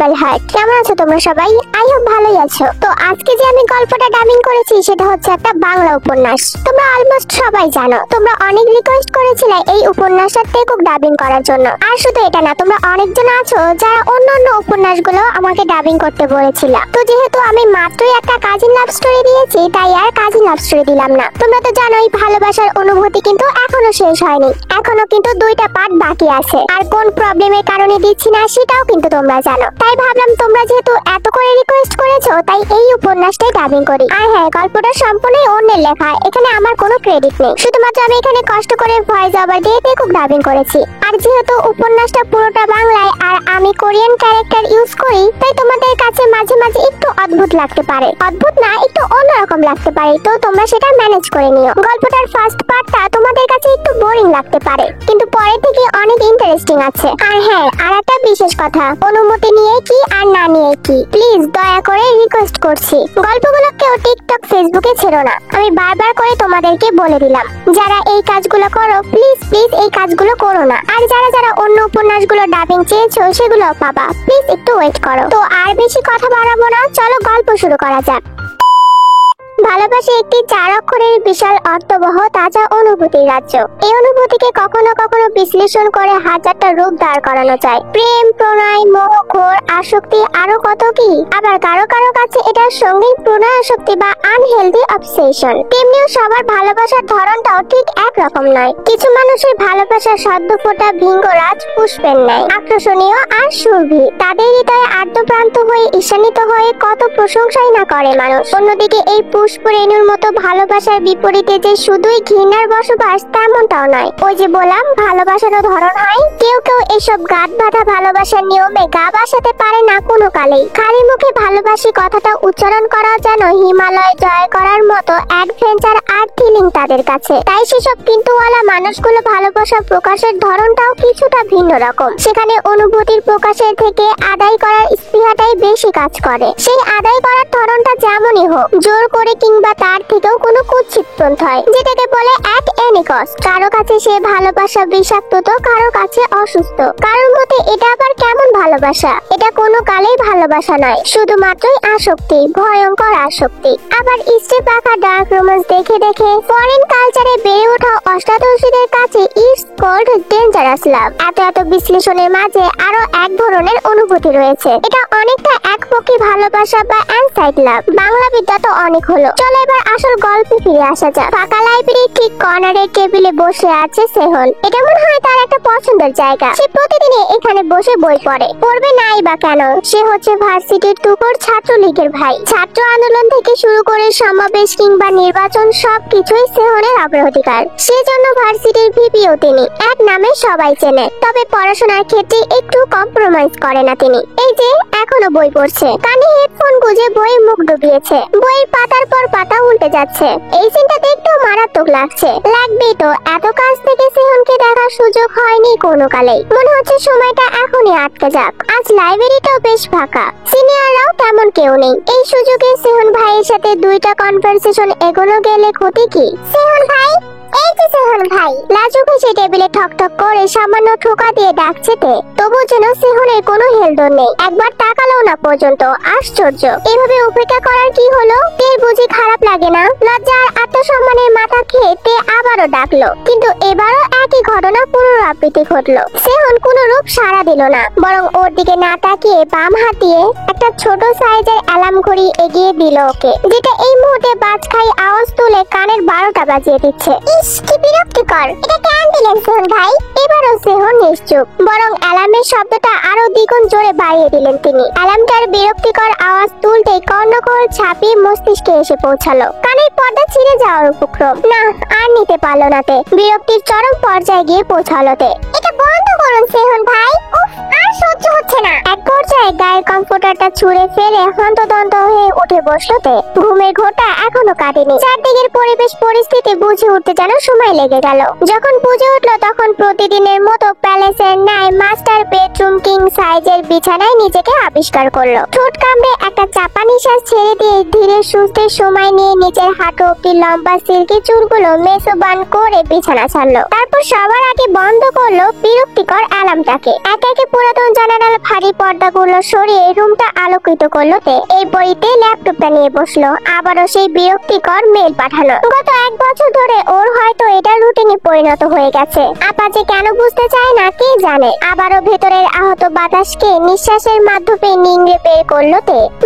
Purple heart. কেমন আছো তোমরা সবাই? আই হোপ ভালোই আছো। তো আজকে যে আমি গল্পটা ডাবিং করেছি সেটা হচ্ছে একটা বাংলা উপন্যাস। তোমরা অলমোস্ট সবাই জানো, তোমরা অনেক রিকোয়েস্ট করেছিলে এই উপন্যাসটা টেকুক ডাবিং করার জন্য। আর শুধু এটা না, তোমরা অনেকজন আছো যারা অন্যান্য উপন্যাসগুলো আমাকে ডাবিং করতে বলেছিল। তো যেহেতু আমি মাত্রই একটা কাজিন লাভ স্টোরি দিয়েছি, তাই আর কাজিন লাভ স্টোরি দিলাম না। তোমরা তো জানোই ভালোবাসার অনুভূতি কিন্তু এখনো শেষ হয়নি, এখনো কিন্তু 2টা পার্ট বাকি আছে। আর কোন প্রবলেমের কারণে দিচ্ছি না সেটাও কিন্তু তোমরা জানো। তাই ভাবলাম তোমরা যেহেতু এত করে রিকোয়েস্ট করেছো, তাই এই উপন্যাসটাই ডাবিং করি। আর হ্যাঁ, গল্পটা সম্পূর্ণই অন্যের লেখা, এখানে আমার কোনো ক্রেডিট নেই। শুধুমাত্র আমি এখানে কষ্ট করে ভয়েস ওভার দিয়ে টেকুক ডাবিং করেছি। আর যেহেতু উপন্যাসটা পুরোটা বাংলায় আর আমি কোরিয়ান ক্যারেক্টার ইউজ করি, তাই তোমাদের কাছে মাঝে মাঝে একটু অদ্ভুত লাগতে পারে। অদ্ভুত না, একটু অন্যরকম লাগতে পারে, তো তোমরা সেটা ম্যানেজ করে নিও। গল্পটার ফার্স্ট পার্টটা তোমাদের কাছে একটু বোরিং লাগতে পারে, কিন্তু পরে থেকে অনেক ইন্টারেস্টিং আছে। আর হ্যাঁ, আর একটা বিশেষ কথা, অনুমতি নিয়ে কি আর না নিয়ে কি, প্লিজ দয়া করে রিকোয়েস্ট করছি, গল্পগুলো কেউ টিকটক ফেসবুকে ছেড়ো না। আমি বারবার করে তোমাদেরকে বলে দিলাম, যারা এই কাজগুলো করো প্লিজ প্লিজ এই কাজগুলো করো না। আর যারা যারা অন্য উপন্যাসগুলো ডাবিং চেয়েছো সেগুলো পাবা, প্লিজ একটু ওয়েট করো। তো আর বেশি কথা বাড়াবো না, চলো গল্প শুরু করা যাক। ভালোবাসা একটি 4 অক্ষরের বিশাল অর্থবহ তাজা অনুভূতির রাজ্য। এই অনুভূতিকে কখনো কখনো বিশ্লেষণ করে হাজারটা রূপ দাঁড় করানো যায়। প্রেম, প্রণয়, মোহ, ঘোর আসক্তি, আরো কত কি। আবার কারো কারো কাছে এটা সঙ্গীন প্রণয় আসক্তি বা আনহেলদি অবসেশন। তেমনিও সবার ভালোবাসার ধরনটাও ঠিক একরকম নয়। কিছু মানুষের ভালোবাসা সদ্য ফোটা ভিঙ্গরাজ পুষ্পের ন্যায় আকর্ষণীয় আর সুরভি। তাদের হৃদয়ে আর্দ্রপ্রান্ত হয়ে ঈশানিত হয়ে কত প্রশংসাই না করে মানুষ। অন্যদিকে এই পুষ্পরেণুর মতো ভালোবাসার বিপরীতে যে শুধুই ঘৃণার বসবাস, তেমনটাও নয়। ওই যে বললাম, ভালোবাসারও ধরন হয়। কেউ কেউ এসব গাঁট বাঁধা ভালোবাসার নিয়মে গা বাসাতে পারে না কোনো কালেই। খালি মুখে ভালোবাসি কথাটা উচ্চারণ করা যেন হিমালয় জয় করার মতো অ্যাডভেঞ্চার আর থ্রিলিং তাদের কাছে। তাই সেসব কিন্তুওয়ালা মানুষগুলো ভালোবাসা প্রকাশের ধরনটাও কিছুটা ভিন্ন রকম। সেখানে অনুভূতির প্রকাশের থেকে আদায় করার স্পৃহাটাই বেশি কাজ করে। সেই আদায় করার ধরনটা যেমনই হোক, জোর করে কিংবা তার থেকেও কোনো কুৎসিত পন্থ হয়, যেটাকে বলে অ্যাট এনি কস্ট। কারো কাছে সে ভালোবাসা বিষাক্ত, তো কারো কাছে অসুস্থ। কারোর মতে এটা আবার কেমন ভালোবাসা? এটা কোনো কালেই ভালোবাসা নয়, শুধুমাত্রই আসক্তি, ভয়ঙ্কর আসক্তি। আবার স্ত্রী পাখা ডার্ক রোম্যান্স দেখে দেখে ফরেন কালচারে বেড়ে ওঠা অষ্টাদশীদের কাছে ইটস কল্ড ডেঞ্জারাস লাভ। এত এত বিশ্লেষণের মাঝে আরো এক ধরনের অনুভূতি রয়েছে। এটা অনেকটা একপক্ষী ভালোবাসা বা অ্যানসাইড লাভ। বাংলা বিদ্যা তো অনেক হলো, চলো এবার আসল গল্পে ফিরে আসা যাক। ফাঁকা লাইব্রেরির ঠিক কর্নারের টেবিলে বসে আছে সেহন। এটা মনে হয় তার একটা পছন্দের জায়গা। সে প্রতিদিনই এখানে বসে বই পড়ে। পড়বে নাই বা কেন? সে হচ্ছে ভার্সিটির তুখোর ছাত্রলীগের ভাই। ছাত্র আন্দোলন থেকে শুরু করে সমাবেশ কিংবা নির্বাচন সবকিছুই সেহনের অগ্রাধিকার। সেজন্য ভার্সিটির ভিপিও তিনি, এক নামে সবাই চেনে। তবে পড়াশোনার ক্ষেত্রে একটু কম্প্রোমাইজ করে না তিনি। এই যে এখনো বই পড়ছে, কানে হেডফোন গুঁজে বইয়ে মুখ ডুবিয়েছে, বইয়ের পাতার পর পাতা উল্টে যাচ্ছে। এই সিনটা দেখতেও মারাত্মক লাগছে। লাগবেই তো, এত কাছ থেকে সেহনকে দেখার সুযোগ হয়নি কোনো কালেই। মনে হচ্ছে সময়টা এখনই আটকে যাক। আজ লাইব্রেরিটাও বেশ ফাঁকা, সিনিয়ররাও তেমন কেউ নেই। এই সুযোগে সেহন ভাইয়ের সাথে 2টা কনভারসেশন এগোনো গেলে ক্ষতি কি? সেহন ভাই, এই যে সেহন ভাই। লাজুক হেসে টেবিলে ঠক ঠক করে সামান্য ঠোকা দিয়ে ডাকছে তে, তবু যেন সেহনের কোনো হেলদোল নেই। একবার তাকালো না পর্যন্ত। আশ্চর্য, এভাবে উপেক্ষা করার কি হলো? তের বুঝি খারাপ লাগে না? লজ্জা আর আত্মসম্মানের মাথা খেয়ে তে আবারও ডাকলো, কিন্তু এবারও একই ঘটনা পুনরাবৃত্তি ঘটলো। সেহন কোনো রূপ সাড়া দিল না, বরং ওর দিকে না তাকিয়ে বাম হাত দিয়ে একটা ছোট সাইজের অ্যালার্ম ঘড়ি এগিয়ে দিল ওকে, যেটা এই মুহূর্তে বাজ খাই আওয়াজ তুলে কানের 12টা বাজিয়ে দিচ্ছে। ইস, কি বিরক্তিকর! এটা কেন দিলেন সেহন ভাই? এবারও সেহন নিশ্চুপ, বরং অ্যালার্মের শব্দটা আরো দ্বিগুণ জোরে বাড়িয়ে দিলেন তিনি। অ্যালার্মটার বিরক্তিকর আওয়াজ তুলতেই কর্ণকোহল ছাপিয়ে মস্তিষ্কে এসে পৌঁছালো। কানের পর্দা ছিঁড়ে যাওয়ার উপক্রম। না, আর নিতে পারলো না তে। বিরক্তির চরম পর্যায়ে গিয়ে পৌঁছালো তে। এটা বন্ধ করুন সেহন ভাই, উফ, আর সহ্য হচ্ছে না। এক পর্যায়ে গায়ের কমফোর্টারটা ছুঁড়ে ফেলে হন্তদন্ত হয়ে উঠে বসলো তে। ঘুমের ঘোরটা এখনো কাটেনি। চারদিকের পরিবেশ পরিস্থিতি বুঝে উঠতে যেন সময় লেগে গেল। যখন বুঝে উঠলো তখন প্রতিদিনের মতো প্যালেসের ন্যায় মাস্টার বেডরুম কিং সাইজের বিছানায় নিজেকে আবিষ্কার করলো। ঠোঁট কামড়ে একটা চাপা নিঃশ্বাস ছেড়ে দিয়ে ধীরে সুস্থে সময় নিয়ে নিজের হাঁটু অব্দি লম্বা সিল্কি চুলগুলো মেসোবান করে বিছানা ছাড়লো। তারপর সবার আগে বন্ধ করলো বিরক্তিকর অ্যালার্মটাকে। একে একে পুরাতন জানালার ভারী পর্দাগুলো সরিয়ে রুমটা আলোকিত করলো। এরপরিতে ল্যাপটপটা নিয়ে বসলো। আবারও সেই বিরক্তিকর মেল পাঠানো। গত 1 বছর ধরে ওর হয়তো এটা রুটিনে পরিণত হয়ে গেছে। আপা যে কেন বুঝতে চায় না কে জানে। আবারও ভেতরের আহত বাতাসকে নিঃশ্বাসের মাধ্যমে নিংড়ে বের করলো।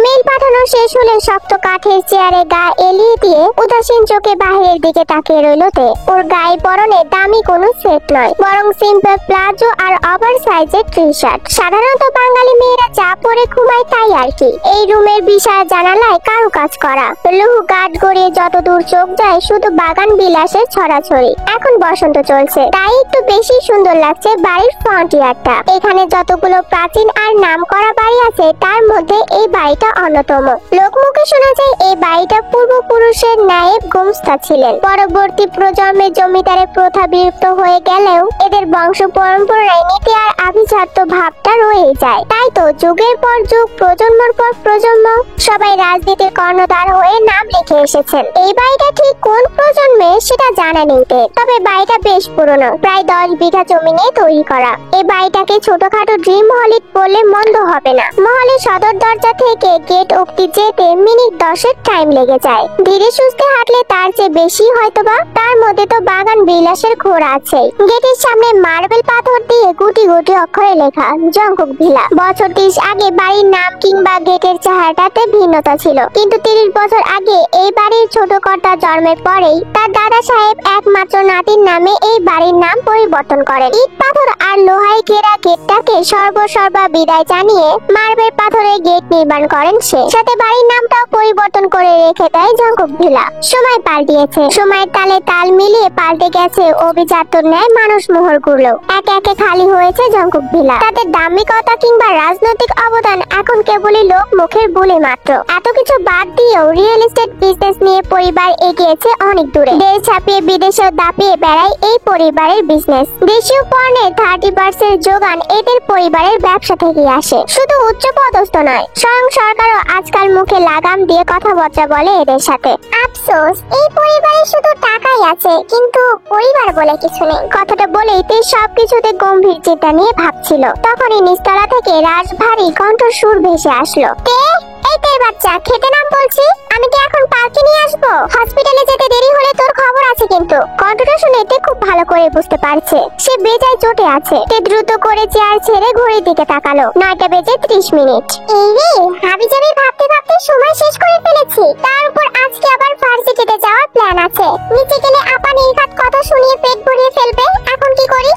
মেল পাঠানো শেষ হলে শক্ত কাঠের চেয়ারে গা এলিয়ে দিয়ে উদাসীন চোখে বাহিরের দিকে তাকিয়ে রইল। ওর গায়ে পরনে দামি কোনো সেট নয়, বরং সিম্পল প্লাজো আর ওভার সাইজের টি শার্ট। সাধারণত বাঙালি মেয়েরা যা পরে ঘুমায় তাই আর কি। এই রুমের বিশাল জানালায় কারুকাজ করা, লৌহ কাঠ গড়িয়ে যতদূর চোখ যায় শুধু বাগান বিলাসের ছড়াছড়ি। এখন বসন্ত চলছে, তাই একটু বেশি সুন্দর লাগছে বাড়ির ফ্রন্ট ইয়ার্ডটা। এখানে যতগুলো প্রাচীন আর নামকরা বাড়ি আছে তার মধ্যে এই বাড়িটা অন্যতম। লোকমুখে শোনা যায় এই বাড়িটা পূর্বপুরুষের নায়েব গোমস্তা ছিলেন। পরবর্তী প্রজন্মের জমিদারের প্রথা বিলুপ্ত হয়ে গেলেও এদের বংশ পরম্পরায় নীতি আর আভিজাত্য ভাবটা রয়ে যায়। তাই তো যুগের পর যুগ, প্রজন্মের পর প্রজন্ম সবাই রাজনীতির কর্ণধার হয়ে নাম লিখে এসেছেন। এই বাড়িটা ঠিক কোন প্রজন্মে সেটা জানা নেই, তবে বাড়িটা বেশ পুরনো, প্রায় 10 বিঘা জমি নিয়ে তৈরি করা। এই বাড়িটাকে ছোটখাটো ড্রিম হলিড বললে মন্দ হবে না। মহলের সদর দরজা থেকে গেট অব্দি যেতে মিনিট 10-এর টাইম লেগে যায়। ধীরে সুস্থে হাঁটলে তার চেয়ে বেশি হয়তোবা। তার মধ্যে তো বাগান বিলাসের ঘোর আছে। গেটের সামনে মার্বেল পাথর দিয়ে গুটি গুটি অক্ষরে লেখা জঙ্কক ভিলা। বছর 30 আগে বাড়ির নাম কিংবা গেটের চেহারাটাতে ভিন্নতা ছিল, কিন্তু 30 বছর আগে এই বাড়ির ছোট কর্তা জন্মের পরেই তার দাদা সাহেব একমাত্র নাতির নামে এই বাড়ির নাম পরিবর্তন করেন। ইট পাথর আর লোহায় ঘেরা গেটটাকে সর্বসর্বা বিদায় জানিয়ে মার্বেল পাথরের গেট নির্মাণ করেন সে। সাথে বাড়ির নামটাও পরিবর্তন করে রেখে দেয় জঙ্কক ভিলা। সময় পাল্টিয়েছে, সময়ের তালে তাল মিলিয়ে পাল্টে গেছে অভিজাত্যর ন্যায় মানুষ মোহরগুলো। একে একে খালি হয়েছে জঙ্কক ভিলা। তাদের দাম্ভিকতা কিংবা রাজনৈতিক অবদান এখন কেবলই লোক মুখের বুলি মাত্র। এত কিছু বাদ দিয়েও রিয়েল এস্টেট বিজনেস নিয়ে পরিবার এগিয়েছে অনেক দূরে। দেশ ছাপিয়ে বিদেশেও দাপিয়ে বেড়ায় এই পরিবারের বিজনেস। দেশীয় পণ্যের 30% যোগান এদের পরিবারের ব্যবসা থেকে আসে। শুধু উচ্চ পদস্থ নয়, স্বয়ং সরকারও আজকাল মুখে লাগাম দিয়ে কথাবার্তা বলে এদের সাথে। আফসোস, এই পরিবারে শুধু টাকাই আছে, কিন্তু পরিবার বলে কিছু নেই। কথাটা বলেই তে সবকিছুতে গম্ভীর চিন্তা নিয়ে ভাবছিল। তখনই নিচতলা থেকে রাজভারী কণ্ঠস্বর ভেসে আসলো। কে? এই তের বাচ্চা, খেতে নাম বলছি। আমি কি এখন পার্কে নিয়ে আসবো? হসপিটালে যেতে দেরি হলে তোর খবর আছে কিন্তু। কণ্ঠটা শুনে তে খুব ভালো করে বুঝতে পারছে সে বেজায় চোটে আছে। তে দ্রুত করে চেয়ার ছেড়ে ঘড়ির দিকে তাকালো। 9টা বেজে 30 মিনিট। এই রে, হাবিজাবি ভাবতে ভাবতে সময় শেষ করে ফেলেছি। তার উপর আজকে আবার ভার্সিটিতে যাওয়ার প্ল্যান আছে। নিচে গেলে আপা নির্ঘাত কথা শুনিয়ে পেট ভরিয়ে ফেলবে। এখন কি করি?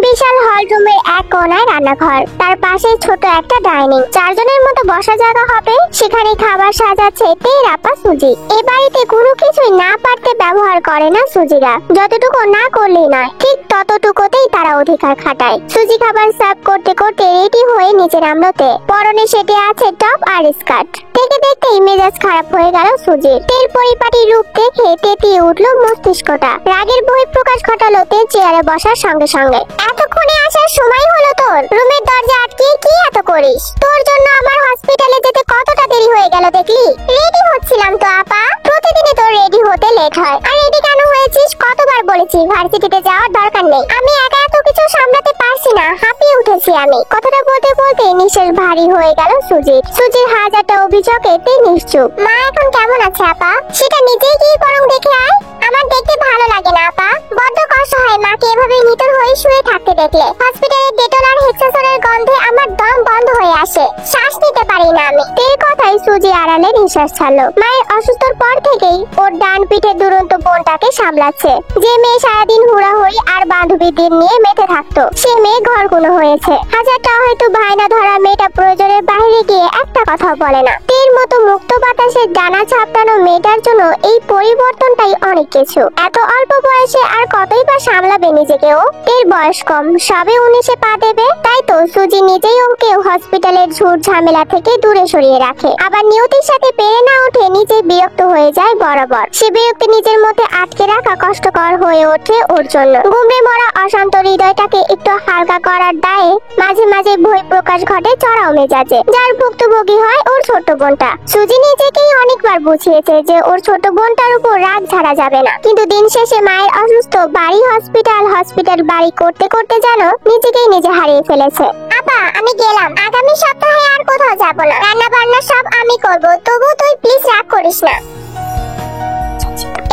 বিশাল হল রুমের এক কোণায় রান্নাঘর, তার পাশে ছোট একটা ডাইনিং। 4 জনের মতো বসা জায়গা হবে। সেখানে খাবার সাজাচ্ছে তের আপা সুজি। এ বাড়িতে কোনো কিছুই না পারতে ব্যবহার করে না সুজিরা। যতটুকু না করলেই নয়, ঠিক ততটুকুতেই তারা অধিকার খাটায়। সুজি খাবার সার্ভ করতে করতে রেডি হয়ে নিচে নামলোতে। পরনে সেটে আছে টপ আর স্কার্ট। দেখতে দেখতেই মেজাজ খারাপ হয়ে গেল সুজির। তের পরিপাটি রূপ দেখে তেতিয়ে উঠলো মস্তিষ্কটা। রাগের বহিঃপ্রকাশ ঘটালো তে চেয়ারে বসার সঙ্গে সঙ্গে। এতক্ষণে আসার সময় হলো তোর? রুমের দরজা আটকিয়ে কি এত করিস? তোর জন্য আমার হসপিটালে যেতে কতটা দেরি হয়ে গেল দেখলি? রেডি হচ্ছিলাম তো আপা। প্রতিদিনই তোর রেডি হতে লেট হয়। আর রেডি কেন হয়েছিস কতবার বলেছি ভার্সিটিতে যাওয়ার দরকার নেই। আমি একা এত কিছু সামলাতে পারছি না, হাঁপিয়ে উঠেছি আমি। কথাটা বলতে বলতে নিঃশ্বাস ভারী হয়ে গেল সুজির। সুজির হাজারটা অভিযোগে তে নিশ্চুপ। মা এখন কেমন আছে আপা? সেটা নিজেই গিয়ে বরং দেখে আয়। আমার দেখতে ভালো লাগে না আপা, বড্ড কষ্ট হয় মাকে এভাবে নিতর হয়ে শুয়ে থাকতে দেখলে। হসপিটালের ডেটল আর হেক্সাসনের গন্ধে আমার দম বন্ধ হয়ে আসে, শ্বাস নিতে পারি না আমি। তের কথায় সুজি আড়ালে নিঃশ্বাস ছাড়লো। মায়ের অসুস্থর পর থেকেই ওর ডান পিঠে দুরন্ত বোনটাকে সামলাচ্ছে। যে মেয়ে সারাদিন হুড়াহুড়ি আর বান্ধবীদের নিয়ে মেতে থাকতো, সে মেয়ে ঘরকুনো হয়েছে। হাজারটা হয়তো ভাইনা ধরা মেয়েটা প্রয়োজনের বাইরে গিয়ে একটা কথা বলে না। তের মতো মুক্ত বাতাসে ডানা ছাপটানো মেয়েটার জন্য এই পরিবর্তনটাই অনেক কিছু। এত অল্প বয়সে আর কতই বা সামলাবে নিজেকেও। তের বয়স কম, সবে 19-এ পা দেবে। তাই তো সুজি নিজেই ওকে হসপিটালের ঝুট ঝামেলা থেকে দূরে সরিয়ে রাখে, আবার নিয়তির সাথে পেরে না উঠে নিজে বিরক্ত হয়ে যায় বরাবর। সে বিরক্তি নিজের মধ্যে আটকে রাখা কষ্টকর হয়ে ওঠে ওর জন্য। গুমড়ে মরা অশান্ত হৃদয়টাকে একটু হালকা করার দায়ে মাঝে মাঝে ভয় প্রকাশ ঘটে চড়াও মেজাজে, যার ভুক্তভোগী হয় ওর ছোট বোনটা। সুজি নিজেকেই অনেকবার বুঝিয়েছে যে ওর ছোট বোনটার উপর রাগ ঝাড়া যাবে না, কিন্তু দিন শেষে মায়ের অসুস্থ বাড়ি হসপিটাল বাড়ি করতে করতে যেন নিজেকেই নিজে হারিয়ে ফেলেছে। আপা আমি গেলাম, আগামী সপ্তাহে আর কোথাও যাব না, রান্না বান্না সব আমি করব, তবু তুই প্লিজ রাগ করিস না।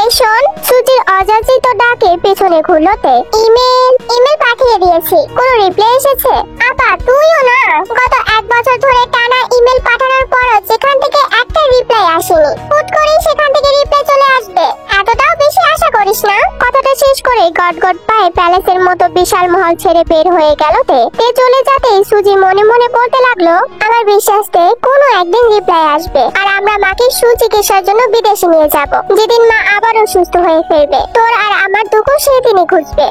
এই শোন, সুজির অযাচিত ডাকে পেছনে ঘুরলোতে ইমেল পাঠিয়ে দিয়েছি, কোনো রিপ্লাই এসেছে? আপা তুইও না, গত 1 বছর ধরে টানা ইমেল পাঠানোর পরও যেখান থেকে একটা রিপ্লাই আসেনি, হুট করেই সেখান থেকে রিপ্লাই চলে আসবে, এতটাও বেশি আশা করিস না। কথাটা শেষ করে গটগট পায়ে প্যালেসের মতো বিশাল মহল ছেড়ে বের হয়ে গেল তে চলে যেতেই সুজি মনে মনে বলতে লাগলো, আমার বিশ্বাস কোনো একদিন রিপ্লাই আসবে, আর আমরা মাকে সুচিকিৎসার জন্য বিদেশে নিয়ে যাব, যেদিন মা আবারও সুস্থ হয়ে ফিরবে, তোর আর আমার দুঃখ সেদিনই ঘুচবে।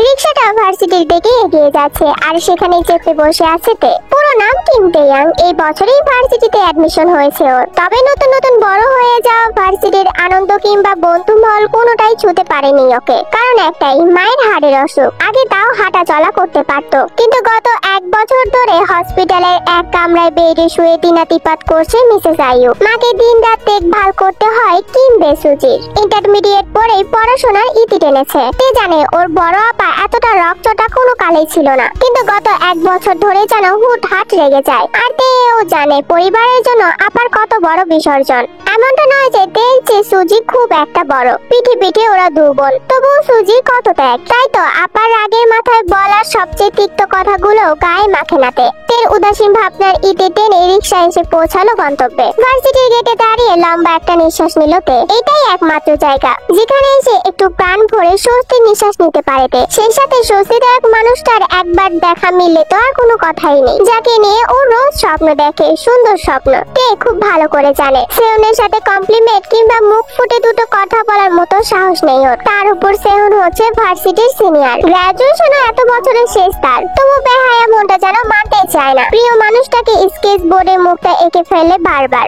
রিক্সাটা ভার্সিটির দিকে এগিয়ে যাচ্ছে, আর সেখানে চেপে বসে আছে তে। পুরো নাম কিম তে-ইয়াং, এই বছরই ভার্সিটিতে অ্যাডমিশন হয়েছে ওর। তবে নতুন নতুন বড় হয়ে যাওয়া ভার্সিটির আনন্দ কিংবা বন্ধু মহল কোনোটাই ছুঁতে পারেনি ওকে, কারণ একটাই, মায়ের হাড়ের অসুখ। আগে তাও হাঁটা চলা করতে পারতো, কিন্তু গত 1 বছর ধরে হসপিটালের এক কামরায় বেডে শুয়ে দিনাতিপাত করছে মিসেস আইয়ু। মাকে দিন রাত দেখভাল করতে হয় কিম বেসুজির। ইন্টারমিডিয়েট পরেই পড়াশোনার ইতি টেনেছে। তে জানে ওর বড় আপা এতটা রকচটা কোনো কালেই ছিল না, কিন্তু গত 1 বছর ধরে যেন হুটহাট রেগে যায়। আর তেও জানে পরিবারের জন্য আপার কত বড় বিসর্জন। এমনটা নয় যে তের চেয়ে সুজি খুব একটা বড়, পিঠে ওরা দুর্বল, তবুও সুজি কত ত্যাগ। তাই তো আপার রাগের মাথায় বলার সবচেয়ে তিক্ত কথাগুলো গায়ে মাখে না তে। তের উদাসীন ভাবনার ইতে টেনে রিক্সা এসে পৌঁছালো গন্তব্যে। ভার্সিটির গেটে দাঁড়িয়ে লম্বা একটা নিঃশ্বাস নিল তে। এটাই একমাত্র জায়গা যেখানে এসে একটু প্রাণ ভরে স্বস্তির নিঃশ্বাস নিতে পারে তে। সেই সাথে স্বস্তিদায়ক মানুষটার একবার দেখা মিললে তো আর কোনো কথাই নেই, যাকে নিয়ে ও রোজ স্বপ্ন দেখে, সুন্দর স্বপ্ন। তে খুব ভালো করে জানে সেহনের সাথে কমপ্লিমেন্ট কিংবা মুখ ফুটে দুটো কথা বলার মতো সাহস নেই ওর। তার উপর সেহন হচ্ছে ভার্সিটির সিনিয়র, গ্রাজুয়েশন এত বছরের শেষ তার, তবু বেহায়া মনটা যেন মানতে চায় না প্রিয় মানুষটাকে স্কেচ বোর্ডে মুখটা এঁকে ফেলে বারবার।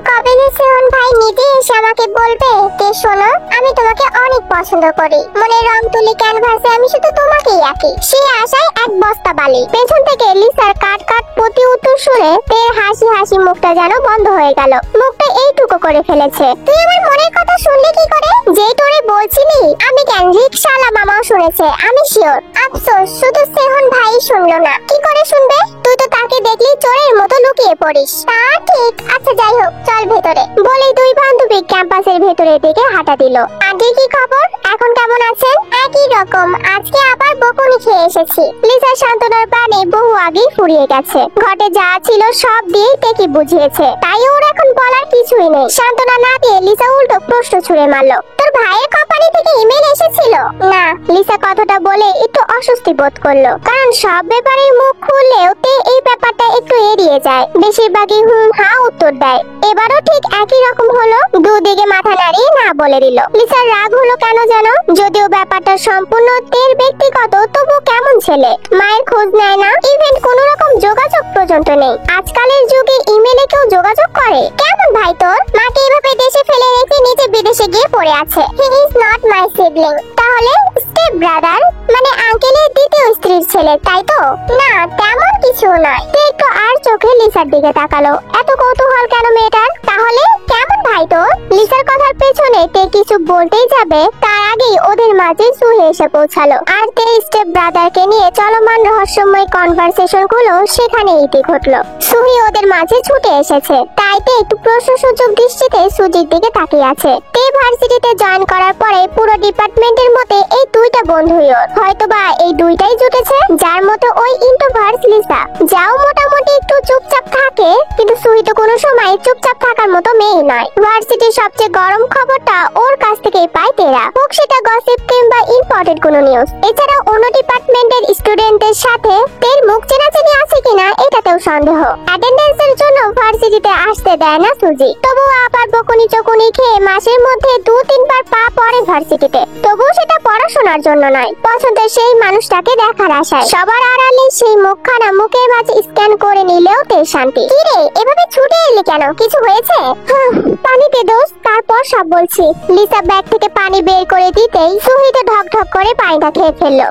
কবে যে সেহন ভাই নিজে এসে আমাকে বলবে, তে শোনো আমি তোমাকে অনেক পছন্দ করি, মনে রং তুলি ক্যানভাসে আমি শুধু তোমাকেই আঁকি, সেই আশায় 1 বস্তা বালি। পেছন থেকে লিসার কাট প্রতি উত্তর শুনে তের হাসি মুখটা যেন বন্ধ হয়ে গেল। মুখটা এইটুকু করে ফেলেছে। তুই আমার মনের কথা শুনলি কি করে? যেই তোরে বলছিলি আমি কেন, রিকশাওয়ালা মামাও শুনেছে, আমি শিওর। আফসোস শুধু সেহন ভাই শুনলো না। কি করে শুনবে? তুই তো তাকে দেখলি চোরের মতো লুকিয়ে পড়িস। তা ঠিক, আচ্ছা যাই হোক চল ভেতরে, বলে দুই বান্ধবী ক্যাম্পাসের ভেতরের দিকে হাঁটা দিল। আন্টি কি খবর, এখন কেমন আছেন? একই রকম, আজকে আবার বকুনি খেয়ে এসেছি। লিসার সান্ত্বনার বাণী বহু আগেই ফুরিয়ে গেছে। ঘটে যা ছিল সব দিয়ে তেকে বুঝিয়েছে, তাই ওর এখন বলার কিছুই নেই। সান্ত্বনা না দিয়ে লিসা উল্টো প্রশ্ন ছুড়ে মারলো, তোর ভাইয়ের কোম্পানি থেকে ইমেল এসেছিল? না। লিসা কথাটা বলে একটু অস্বস্তি বোধ করলো, কারণ সব ব্যাপারে মুখ খুললেও তে এই ব্যাপারটা একটু এড়িয়ে যায়, বেশিরভাগই হা উত্তর দেয়। এবারও ঠিক একই রকম হলো, দুদিকে মাথা নাড়িয়ে না বলে দিল। লিসার রাগ হলো কেন জানো? যদিও ব্যাপারটা সম্পূর্ণ তের ব্যক্তিগত, তবু কেমন ছেলে, মায়ের খোঁজ নেয় না, ইভেন কোনো রকম যোগাযোগ পর্যন্ত নেই। আজকালের যুগে ইমেলে কেউ যোগাযোগ করে? কেমন ভাই তোর? মাকে এভাবে দেশে ফেলে রেখে নিজে বিদেশে গিয়ে পড়ে আছে। He is not my sibling. তাহলে স্টেপ ব্রাদার, মানে আঙ্কেলের দ্বিতীয় স্ত্রীর ছেলে, তাই তো? না তেমন কিছু নয়। তে একটু আর চোখে লিসার দিকে তাকালো। এত কৌতূহল কেন মেয়েটার? তাহলে কেমন ভাই তোর? লিসার কথার পেছনে তে কিছু বলতেই যাবে, তার আগেই ওদের মাঝে সুহি এসে পৌঁছালো। আর তে স্টেপ ব্রাদারকে নিয়ে চলমান রহস্যময় কনভারসেশন গুলো সেখানে ইতি ঘটলো। সুহি ওদের মাঝে ছুটে এসেছে, তাই তে একটু প্রশ্নসূচক দৃষ্টিতে সুজির দিকে তাকিয়ে আছে। তে ভার্সিটিতে জয়েন করার পরে পুরো ডিপার্টমেন্টের মধ্যে এই দুইটা বন্ধুই ওর, হয়তোবা এই দুইটাই জুটেছে, যার মতো ওই ইন্ট্রোভার্ট লিসা, যাও মোটামুটি একটু চুপচাপ থাকে, কিন্তু সুহি তো কোনো সময় চুপচাপ থাকার মতো মেয়ে নয়। ভার্সিটির সবচেয়ে গরম খবরটা ওর কাছ থেকেই পায় তেরা, হোক সেটা গসিপ কিংবা ইম্পর্টেন্ট কোনো নিউজ। এছাড়া অন্য ডিপার্টমেন্টের স্টুডেন্টদের সাথে তের মুখ চেনাচেনি আছে কিনা এটাতেও সন্দেহ। অ্যাটেন্ডেন্সের জন্য ভার্সিটিতে আসতে দেয় না সুজি, তবুও আবার বকুনি চকুনি খেয়ে মাসের মধ্যে 2-3 বার পা পড়ে ভার্সিটিতে। তবুও সেটা পড়াশোনার জন্য নয়, পছন্দের সেই মানুষটাকে দেখার আশায়। সবার আড়ালে সেই মুখখানা মুখের মাঝে স্ক্যান করে নিলেও তে শান্তি। কি রে এভাবে ছুটে এলি কেন, কিছু হয়েছে? পানি দে দোস্ত, তারপর সব বলছি। লিসা ব্যাগ থেকে পানি বের করে দিতেই সুহি তো ঢক ঢক করে পানিটা খেয়ে ফেললো।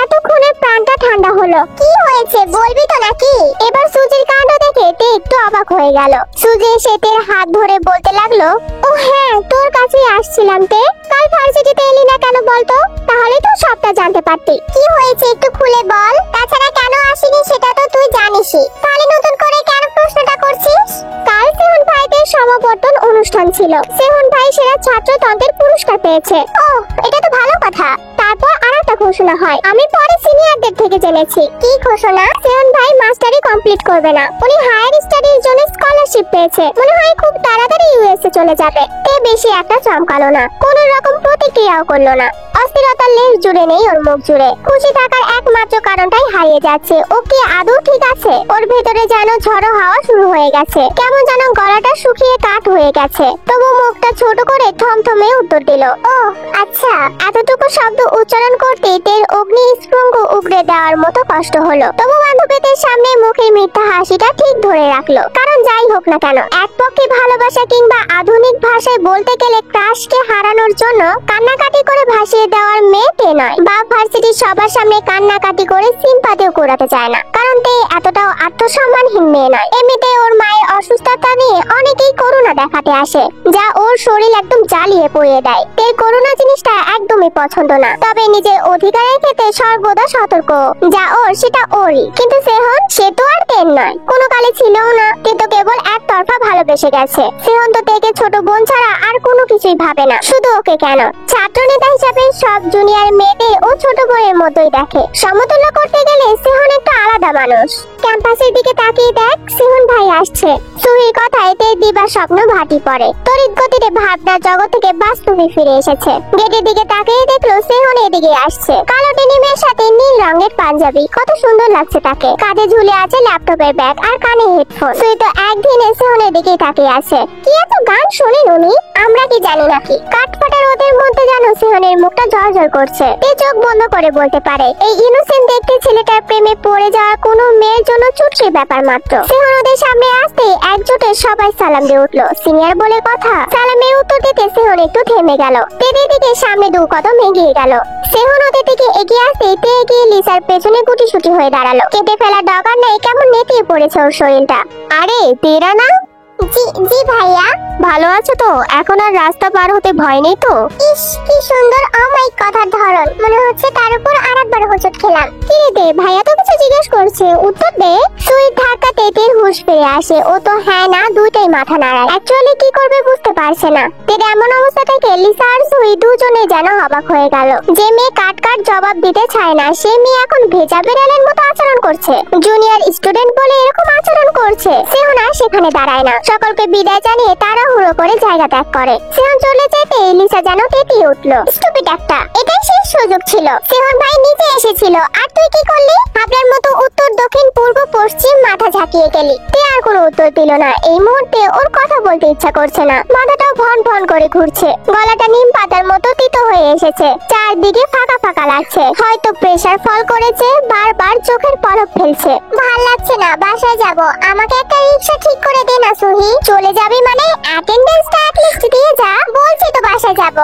এতক্ষণে প্রাণটা ঠান্ডা হলো। কি হয়েছে বলবি তো নাকি? এবার সুজির কাণ্ড দেখে তে একটু অবাক হয়ে গেল। সুজি এসে তের হাত ধরে বলতে লাগলো, ও হ্যাঁ তোর কাছেই আসছিলাম তে। কাল ভার্সিটিতে এলি না কেন বলতো, তাহলে তো সবটা জানতে পারতি। কি হয়েছে একটু খুলে বল, তাছাড়া কেন আসিনি সেটা তো তুই জানিসই, তাহলে নতুন করে কেন প্রশ্নটা করছিস? কাল সেহন ভাইদের সমাবর্তন অনুষ্ঠান ছিল। সেহন ভাই সেরা ছাত্রতন্ত্রের পুরস্কার পেয়েছে। ও এটা তো ভালো কথা। তারপর আরেকটা ঘোষণা হয়, আমি পরে সিনিয়রদের থেকে জেনেছি। কি ঘোষণা? সেহন ভাই মাস্টারি কমপ্লিট করবে না, উনি হায়ার স্টাডির জন্য স্কলারশিপ পেয়েছে। মনে হয় খুব তাড়াতাড়ি ইউএসএ চলে যাবে। তে বেশি একটা চমকালো না, কোন রকম প্রতিক্রিয়াও করলো না। অস্থিরতার লেশ জুড়ে নেই ওর মুখ জুড়ে। খুশি থাকার একমাত্র কারণটাই হারিয়ে যাচ্ছে। ও কি আদৌ ঠিক আছে? ওর ভেতরে যেন ঝড়ো হাওয়া শুরু হয়ে গেছে, কেমন যেন গলাটা শুকিয়ে কাঠ হয়ে গেছে। তবু মুখটা ছোট করে থমথমে উত্তর দিল, ও আচ্ছা। এতটুকু শব্দ উচ্চারণ করতে তের অগ্নি স্পৃঙ্গ উগড়ে দেওয়ার মতো কষ্ট হলো। তবু বান্ধবীদের সামনে মুখের মিথ্যা হাসিটা ঠিক ধরে রাখলো। কারণ যাই হোক না কেন, এক পক্ষে ভালোবাসা কিংবা আধুনিক ভাষায় বলতে গেলে ক্রাশকে হারানোর জন্য কান্নাকাটি করে ভাসিয়ে দেওয়ার মেয়ে তে নয়। বা ভার্সিটির সবার সামনে কান্নাকাটি করে সিম্পাতিও করাতে চায় না, কারণ তে এতটাও আত্মসম্মানহীন মেয়ে নয়। এমনিতে ওর মায়ের অসুস্থতা নিয়ে অনেকেই করুণা দেখাতে আসে, যা ওর শরীর একদম জ্বালিয়ে পুড়িয়ে দেয়। তের করুণা জিনিসটা একদমই পছন্দ না, তবে নিজের অধিকারের ক্ষেত্রে সর্বদা সতর্ক। যা ওর সেটা ওরই, কিন্তু সেহন সে তো আর তের নয়, কোনো কালে ছিলও না। কিন্তু কেবল একতরফা ভালোবেসে গেছে। সেহন তো তেকে ছোট বোন ছাড়া আর কোনো কিছুই ভাবে না। শুধু ওকে কেন, ছাত্র নেতা হিসাবে সব জুনিয়র মেয়েদের ও ছোট বোনের মতোই দেখে। সমতুল্য করতে গেলে সেহন একটা আলাদা মানুষ। ক্যাম্পাসের দিকে তাকিয়ে দেখ, সেহন ভাই আসছে। সুহির কথায় তে দিবা স্বপ্ন ভাটি পড়ে। তড়িৎ গতিতে ভাবনা জগৎ থেকে বাস্তবে ফিরে এসেছে। গেটের দিকে তাকিয়ে দেখলো সেহন এদিকে আসছে। কালো ডেনিমের সাথে নীল রঙের পাঞ্জাবি, কত সুন্দর লাগছে তাকে। কাঁধে ঝুলে আছে ল্যাপটপের ব্যাগ আর কানে হেডফোন। সুই তো একদিনে সেহনের দিকে তাকিয়ে আছে। কি এত গান শোনেন উনি, আমরা কি জানি নাকি? কাঠফাটা রোদের মধ্যে যেন সেহনের মুখটা ঝরঝর করছে। তে চোখ বন্ধ করে বলতে পারে, এই ইনোসেন্ট দেখতে ছেলেটার প্রেমে পড়ে যাওয়া কোনো মেয়ের জন্য চুটকির ব্যাপার মাত্র। সেহন ওদের সামনে আসতে একজোটে সবাই সালাম দিয়ে উঠলো। সিনিয়র বলে কথা। সালামের উত্তর দিতে সেহন একটু থেমে গেল। তেদের দিকে সামনে দু কদম এগিয়ে গেল। সেহন ওদের দিকে এগিয়ে আসতে তে এগিয়ে লিসার পেছনে গুটিসুটি হয়ে দাঁড়ালো। কেটে ফেলা ডগার নাই কেমন নেতিয়ে পড়েছে ওর শরীরটা। আরে তেরা না? জি জি ভাইয়া। ভালো আছো তো? এখন আর রাস্তা পার হতে ভয় নেই তো? ইস কি সুন্দর অমায়িক কথার ধরন, মনে হচ্ছে তার উপর আরেকবার হোঁচট খেলাম। কি রে দে, ভাইয়া তো কিছু জিজ্ঞেস করছে, উত্তর দে। সুইট ধাক্কাতে তের হুঁশ ফিরে আসে। ও তো হ্যাঁ না দুইটাই মাথা নাড়ায়। অ্যাকচুয়ালি কি করবে বুঝতে পারছে না। তের এমন অবস্থা থেকে লিসা আর সুই দুজনে যেন অবাক হয়ে গেল। যে মেয়ে কাট কাট জবাব দিতে চায় না, সে মেয়ে এখন ভেজা বেড়ালের মতো আচরণ করছে। জুনিয়র স্টুডেন্ট বলে এরকম আচরণ করছে। সেহন আর সেখানে দাঁড়ায় না, সকলকে বিদায় জানিয়ে তাড়াহুড়ো করে জায়গা ত্যাগ করে। সেহন চলে যেতে লিসা যেন তেতিয়ে উঠলো। স্টুপিড একটা, এটাই শেষ সুযোগ ছিল। সেহন ভাই নিচে এসেছিল, আর তুই কি করলি? হাবলার মতো উত্তর দক্ষিণ পূর্ব পশ্চিম মাথা ঝাঁকিয়ে গেলি। তে আর কোনো উত্তর দিল না। এই মুহূর্তে ওর কথা বলতে ইচ্ছা করছে না। মাথাটাও ভন ভন করে ঘুরছে। গলাটা নিম পাতার মতো তিতো হয়ে এসেছে। চারদিকে ফাঁকা ফাঁকা লাগছে। হয়তো প্রেসার ফল করেছে, বারবার চোখের পলক ফেলছে। ভাল লাগছে না, বাসায় যাব। আমাকে একটা রিকশা ঠিক করে দে না সুহি। চলে যাবি মানে অ্যাটেন্ডেন্সটা অ্যাটলিস্ট দিয়ে যা। বলছি তো বাসায় যাব।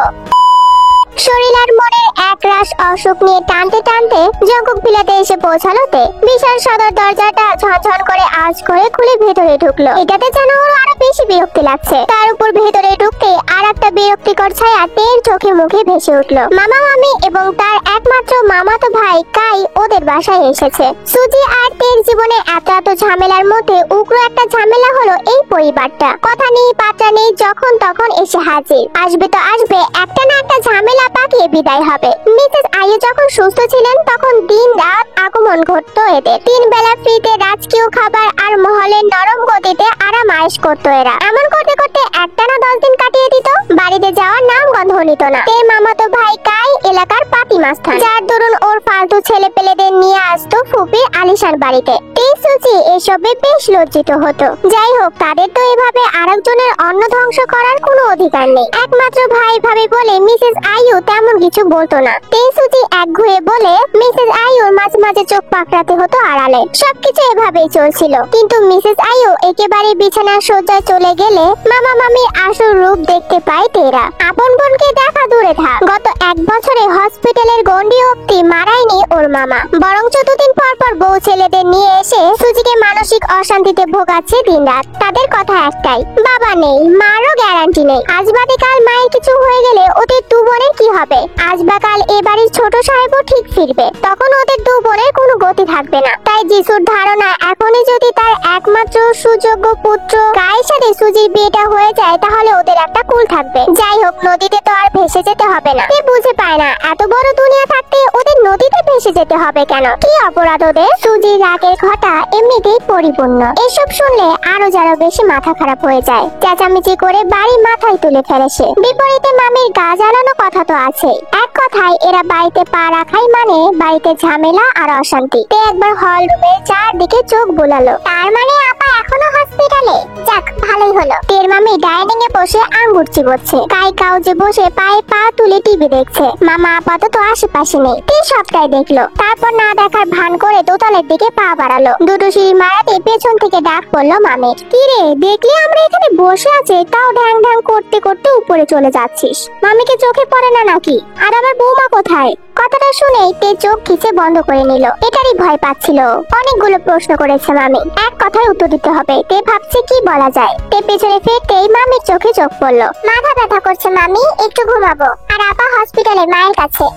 শরীর আর মনের একরাশ অসুখ নিয়ে টানতে টানতে জঙ্কুক বিলাতে এসে পৌঁছালো তে। বিশাল সদর দরজাটা ঝনঝন করে আওয়াজ করে খুলে ভেতরে ঢুকলো। এটাতে যেন ওর আরো বেশি বিরক্তি লাগছে। তার উপর ভেতরে ঢুকতে আর একটা বিরক্তিকর ছায়া তের চোখে মুখে ভেসে উঠলো। মামা মামি এবং তার একমাত্র মামাতো ভাই কাই ওদের বাসায় এসেছে। সুজি আর তের জীবনে এত এত ঝামেলার মধ্যে উগ্র একটা ঝামেলা হলো এই পরিবারটা। কথা নেই পাত্রা নেই, যখন তখন এসে হাজির। আসবে তো আসবে, একটা না একটা ঝামেলা পাকিয়ে বিদায় হবে। মিসেস আয়ু যখন সুস্থ ছিলেন তখন দিন রাত আগমন ঘটতো এদের। 3 বেলা ফ্রিতে রাজকীয় খাবার আর মহলের নরম গতিতে আরাম আয়েশ করতো এরা। এমন করতে করতে একটানা 10 দিন কাটিয়ে দিত। বাড়িতে যাওয়ার নাম গন্ধ নিত না। তে মামাতো ভাই কাই এলাকার পাতি সীমা স্থান, যার দরুন ওর ফালতু ছেলে পেলেদের নিয়ে আসতো ফুপির আলিশান বাড়িতে। সুজি এসবে বেশ লজ্জিত হতো। যাই হোক, তাদের তো এভাবে আরেকজনের অন্ন ধ্বংস করার কোনো অধিকার নেই। একমাত্র ভাই ভাবি বলে মিসেস আইয়ু তেমন কিছু বলতো না। সুজি একঘুয়ে বলে মিসেস আইয়ুর মাঝে মাঝে চোখ পাকড়াতে হতো আড়ালে। সবকিছু এভাবেই চলছিল, কিন্তু মিসেস আইয়ু একেবারে বিছানার শয্যায় চলে গেলে মামা মামির আসল রূপ দেখতে পায় তেরা। আপন বোনকে দেখা দূরে থাক, গত 1 বছরে হসপিটালের গন্ডি অব্দি মারায়নি ওর মামা, বরঞ্চ দুদিন পর পর বউ ছেলেদের নিয়ে এসে সুজিকে মানসিক অশান্তিতে ভোগাচ্ছে দিনরাত। তাদের কথা একটাই, বাবা নেই, মারও গ্যারান্টি নেই। আজ বাদে কাল মায়ের কিছু হয়ে গেলে ওদের 2 বোনের কি হবে? আজ বা কাল এ বাড়ির ছোট সাহেবও ঠিক ফিরবে, তখন ওদের 2 বোনের কোনো গতি থাকবে না। তাই যিশুর ধারণা, এখনই যদি তার একমাত্র সুযোগ্য পুত্র গায়ের সাথে সুজির বিয়েটা হয়ে যায় তাহলে ওদের একটা কুল থাকবে। যাই হোক, নদীতে তো আর ভেসে যেতে হবে না। কে বুঝে পায় না এত বড় দুনিয়া থাকতে ওদের নদীতে ভেসে যেতে হবে কেন? কি অপরাধ ওদের? সুজির রাগের ঘটা এমনিতেই পরিপূর্ণ। এসব শুনলে আরো যারা বেশি মাথা খারাপ হয়ে যায়, চেঁচামেচি করে বাড়ি মাথায় তুলে ফেলে সে। বিপরীতে মামির গা জ্বালানো কথা তো আছে। এক কথায় এরা বাড়িতে পা রাখাই মানে বাড়িতে ঝামেলা আর অশান্তি। তে একবার হল রুমের চারদিকে চোখ বুলালো। তার মানে আপা এখনো হসপিটালে? যাক, ভালোই হলো। তের মামি ডাইনিং এ বসে আঙ্গুর চিবোচ্ছে, কাই কাউজে বসে পায়ে পা তুলে টিভি দেখছে। মামা আপাতত আশেপাশে নেই। তে সবটাই দেখলো, তারপর না দেখার ভান করে দোতলের দিকে পা বাড়ালো। দুটো সিঁড়ি মারাতে পেছন থেকে ডাক পড়লো মামির। কি রে, দেখলি আমরা এখানে বসে আছি, তাও ঢ্যাং ঢ্যাং করতে করতে উপরে চলে যাচ্ছিস? মামিকে চোখে পড়ে না নাকি? আর আমার বৌমা কোথায়? কথাটা শুনেই তে চোখ খিচে বন্ধ করে নিল। এটারই ভয় পাচ্ছিল। অনেকগুলো প্রশ্ন করেছে মামি, এক কথায় উত্তর দিতে হবে। তে ভাবছে কি বলা যায়। তে পেছনে ফিরতেই মামির চোখে চোখ পড়লো। মাথা ব্যথা করছে মামি, একটু ঘুমাবো। আর আপা হসপিটালে মায়ের কাছে।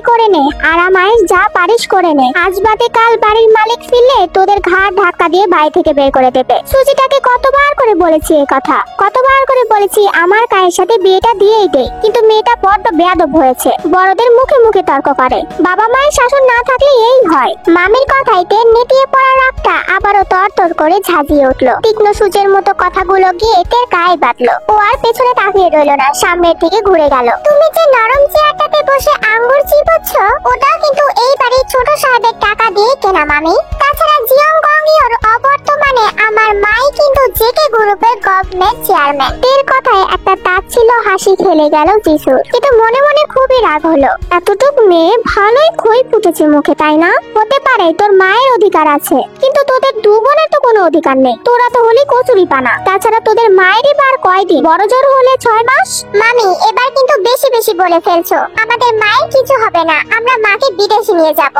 করে নে, আরাম আয়েস যা পারিস করে নে। আজ বাদে কাল বাড়ির মালিক ফিরলে তোদের ঘাড় ধাক্কা দিয়ে বাড়ি থেকে বের করে দেবে। সুজিটাকে কতবার করে বলেছি এই কথা, কতবার করে বলেছি আমার কায়ের সাথে বিয়েটা দিয়েই দে, কিন্তু মেয়েটা বড্ড বেয়াদব হয়েছে। বড়দের মুখে মুখে তর্ক করে। বাবা মায়ের শাসন না থাকলে এই হয়। মামির কথায় তে নেতিয়ে পড়া রাগটা আবারও তরতর করে ঝাঁঝিয়ে উঠলো। তীক্ষ্ণ সূচের মতো কথাগুলো গিয়ে তের গায়ে বাঁধলো। ও আর পেছনে তাকিয়ে রইল না, সামনের দিকে ঘুরে গেল। তুমি যে নরম চেয়ারটাতে বসে আঙ্গুর চিবোচ্ছ, ওটা কিন্তু এই বাড়ির ছোট সাহেবের টাকা দিয়ে কেনা মামি। তাছাড়া জিয়ং গংইওর অবর্তমানে আমার মাই কিন্তু জেকে গ্রুপের গভর্নমেন্ট চেয়ারম্যান। তের কথায় একটা তাচ্ছিল্য হাসি খেলে গেল যিশুর, কিন্তু মনে মনে খুবই রাগ হলো। এতটুক মেয়ে ভালোই খই ফুটেছে মুখে, তাই না? হতে পারে তোর মায়ের অধিকার আছে, কিন্তু তোদের 2 বোনের তো কোনো অধিকার নেই। তোরা তো হলি কচুরি পানা। তাছাড়া তোদের মায়েরই বার কয়দিন, বড় জোর হলে 6 মাস। মামি, এবার কিন্তু বেশি বেশি বলে ফেলছো। আমাদের মায়ের কিছু হবে না, আমরা মাকে বিদেশে নিয়ে যাব।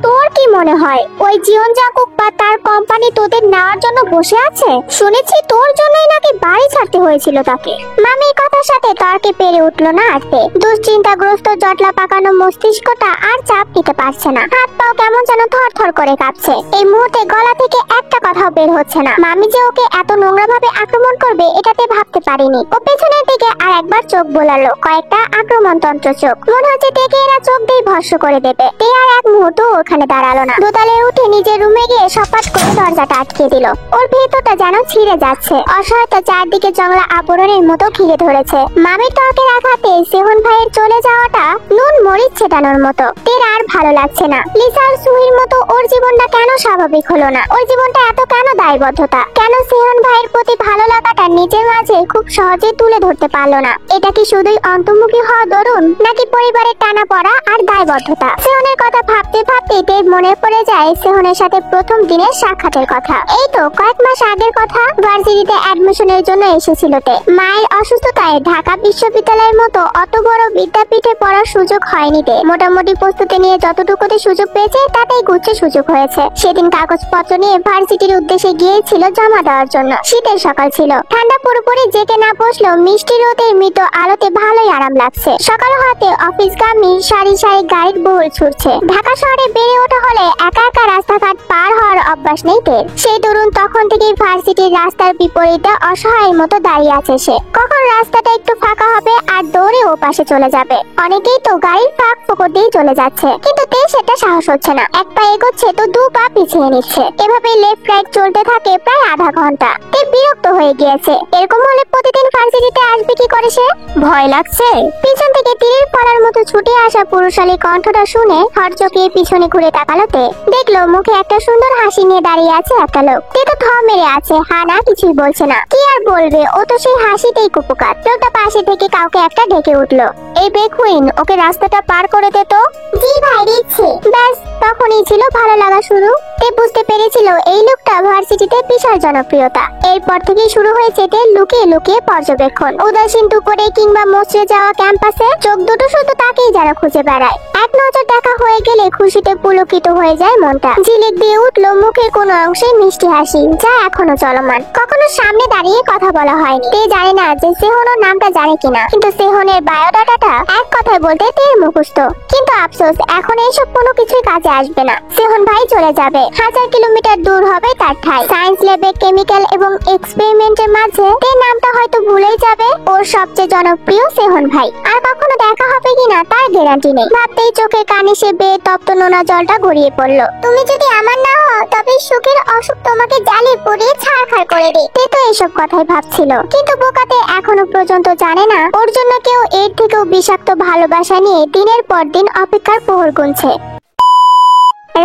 তোর কি মনে হয় ওই জীবন জাকুক বা তার কোম্পানি তোদের নেওয়ার জন্য বসে আছে? শুনেছি তোর জন্যই নাকি বাড়ি ছাড়তে হয়েছিল তাকে। মামির কথার সাথে তর্কে পেরে উঠলো না আরতে। দুশ্চিন্তাগ্রস্ত জটলা পাকানো মস্তিষ্কটা আর চাপ নিতে পারছে না। হাত পাও কেমন যেন থরথর করে কাঁপছে। এই মুহূর্তে গলা থেকে একটা কথাও বের হচ্ছে না। মামি যে ওকে এত নোংরা ভাবে আক্রমণ করবে এটাতে ভাবতে পারিনি। ও পেছনের দিকে আর একবার চোখ বোলালো, কয়েকটা আক্রমণতন্ত্র চোখ। মনে হচ্ছে তেকে এরা চোখ দিয়ে ভস্ম করে দেবে। তে আর এক মুহূর্ত ওখানে দাঁড়ালো না। দোতলে উঠে নিজের রুমে গিয়ে সপাট করে দরজাটা আটকে দিল। ওর ভেতরটা যেন ছিঁড়ে যাচ্ছে। অসহায়তা চারদিকে জংলা আবরণের মতো ঘিরে ধরেছে। মামির তর্কের আঘাতে সেহন ভাইয়ের চলে যাওয়াটা নুন মরিচ ছেটানোর মতো। তের আর ভালো লাগছে না। লিসা আর সুহির মতো ওর জীবনটা কেন স্বাভাবিক হলো না? ওর জীবনটা এত কেন দায়বদ্ধতা? কেন সেহন ভাইয়ের প্রতি ভালো লাগাটা নিজের মাঝে খুব সহজে তুলে ধরতে পারলো না? এটা কি শুধুই অন্তর্মুখী হওয়া দরুন, নাকি পরিবারের টানা পড়া আর দায়বদ্ধতা? সেহনের কথা ভাবতে ভাবতে তের মনে পড়ে যায় সেহনের সাথে প্রথম দিনের সাক্ষাতের কথা। এই তো কয়েক মাস আগের কথা। ভার্সিটিতে অ্যাডমিশনের জন্য এসেছিল তে। মায়ের অসুস্থতায় ঢাকা বিশ্ববিদ্যালয়ের মতো অত বড় বিদ্যাপীঠে পড়ার সুযোগ হয়নি তে। মোটামুটি প্রস্তুতি নিয়ে যতটুকুতে সুযোগ পেয়েছে তাতেই গুচ্ছে সুযোগ হয়েছে। সেদিন কাগজপত্র নিয়ে ভার্সিটির উদ্দেশ্যে গিয়েছিল জমা দেওয়ার জন্য। শীতের সকাল ছিল, ঠান্ডা পুরোপুরি জেগে না বসলেও মিষ্টি রোদের মৃত আলোতে ভালোই আরাম লাগছে। সকাল হতে অফিসগামী সারি সারি গাড়ির বহুল ছুটছে। ঢাকা শহরে বেড়ে ওঠা হলে একা একা রাস্তাঘাট পার হওয়ার অভ্যাস নেই তের। সেই তরুণ তখন থেকেই ভার্সিটির রাস্তার বিপরীতে অসহায়ের মতো দাঁড়িয়ে আছে সে। কখন রাস্তাটা একটু ফাঁকা হবে আর দৌড়ে ও পাশে চলে যাবে। অনেকেই তো গাড়ির গাড়ির ফাঁক ফোকর দিয়ে চলে যাচ্ছে, কিন্তু তে সেটা সাহস হচ্ছে না। এক পা এগোচ্ছে তো দু পা পিছিয়ে নিচ্ছে। এভাবে লেফট রাইট চলতে থাকে প্রায় আধা ঘন্টা। তে বিরক্ত হয়ে গিয়েছে। এরকম হলে প্রতিদিন ভার্সিটিতে আসবে কি করে সে? ভয় লাগছে। পিছন থেকে তীরের ফলার মতো ছুটে আসা পুরুষালী কণ্ঠটা শুনে হট চকিয়ে পিছনে ঘুরে তাকালো তে। দেখলো মুখে একটা সুন্দর হাসি নিয়ে দাঁড়িয়ে আছে একটা লোক। তে তো থ মেরে আছে, হা না কিছুই বলছে না। কি আর বলবে, ও তো সেই হাসিতেই কুপকাত। লোকটা পাশে থেকে কাউকে একটা ডেকে উঠলো। এই বেকুইন, ওকে রাস্তাটা পার করে দে তো। জি ভাই, দিচ্ছি। ব্যাস তখনই ছিল ভালো লাগা শুরু। তে বুঝতে পেরেছিল এই লোকটা ভার্সিটিতে বিশাল জনপ্রিয়তা। এরপর থেকে শুরু হয়েছে তে লুকিয়ে লুকিয়ে পর্যবেক্ষণ। উদাসীন দুপুরে কিংবা মসজিদে যাওয়া ক্যাম্পাসে চোখ দুটো শুধু তাকেই যারা খুঁজে বেড়ায়। এক নজর দেখা হয়ে গেলে খুশিতে পুলকিত হয়ে যায় মনটা। ঝিলিক দিয়ে উঠলো মুখের কোনো অংশে মিষ্টি হাসি, যা এখনো চলমান। কখনো সামনে দাঁড়িয়ে কথা বলা হয়নি। তে জানে না যে সেহনের নামটা জানে কিনা, কিন্তু সেহনের বায়োডাটাটা এক কথায় বলতে তের মুখস্থ। কিন্তু আফসোস, এখন এইসব কোনো কিছুই কাজে আসবে না। সেহন ভাই চলে যাবে। 1000 কিলোমিটার দূর হবে তার ঠাই। সায়েন্স ল্যাবে কেমিক্যাল এবং এক্সপেরিমেন্টের মাঝে তে নামটা হয়তো ভুলেই যাবে ওর সবচেয়ে জনপ্রিয় সেহন ভাই। আর কখনো দেখা হবে কিনা তার গ্যারান্টি নেই। ভাবতেই চোখের কানে সে বেয়ে তপ্ত নোনা জলটা গড়িয়ে পড়লো। তুমি যদি আমার না হও তবে সুখের অসুখ তোমাকে জালে পুড়িয়ে ছারখার করে দিই। তে তো এসব কথাই ভাবছিল, কিন্তু বোকাতে এখনো পর্যন্ত জানে না ওর জন্য কেউ এর থেকেও বিষাক্ত ভালোবাসা নিয়ে দিনের পর দিন অপেক্ষার প্রহর গুনছে।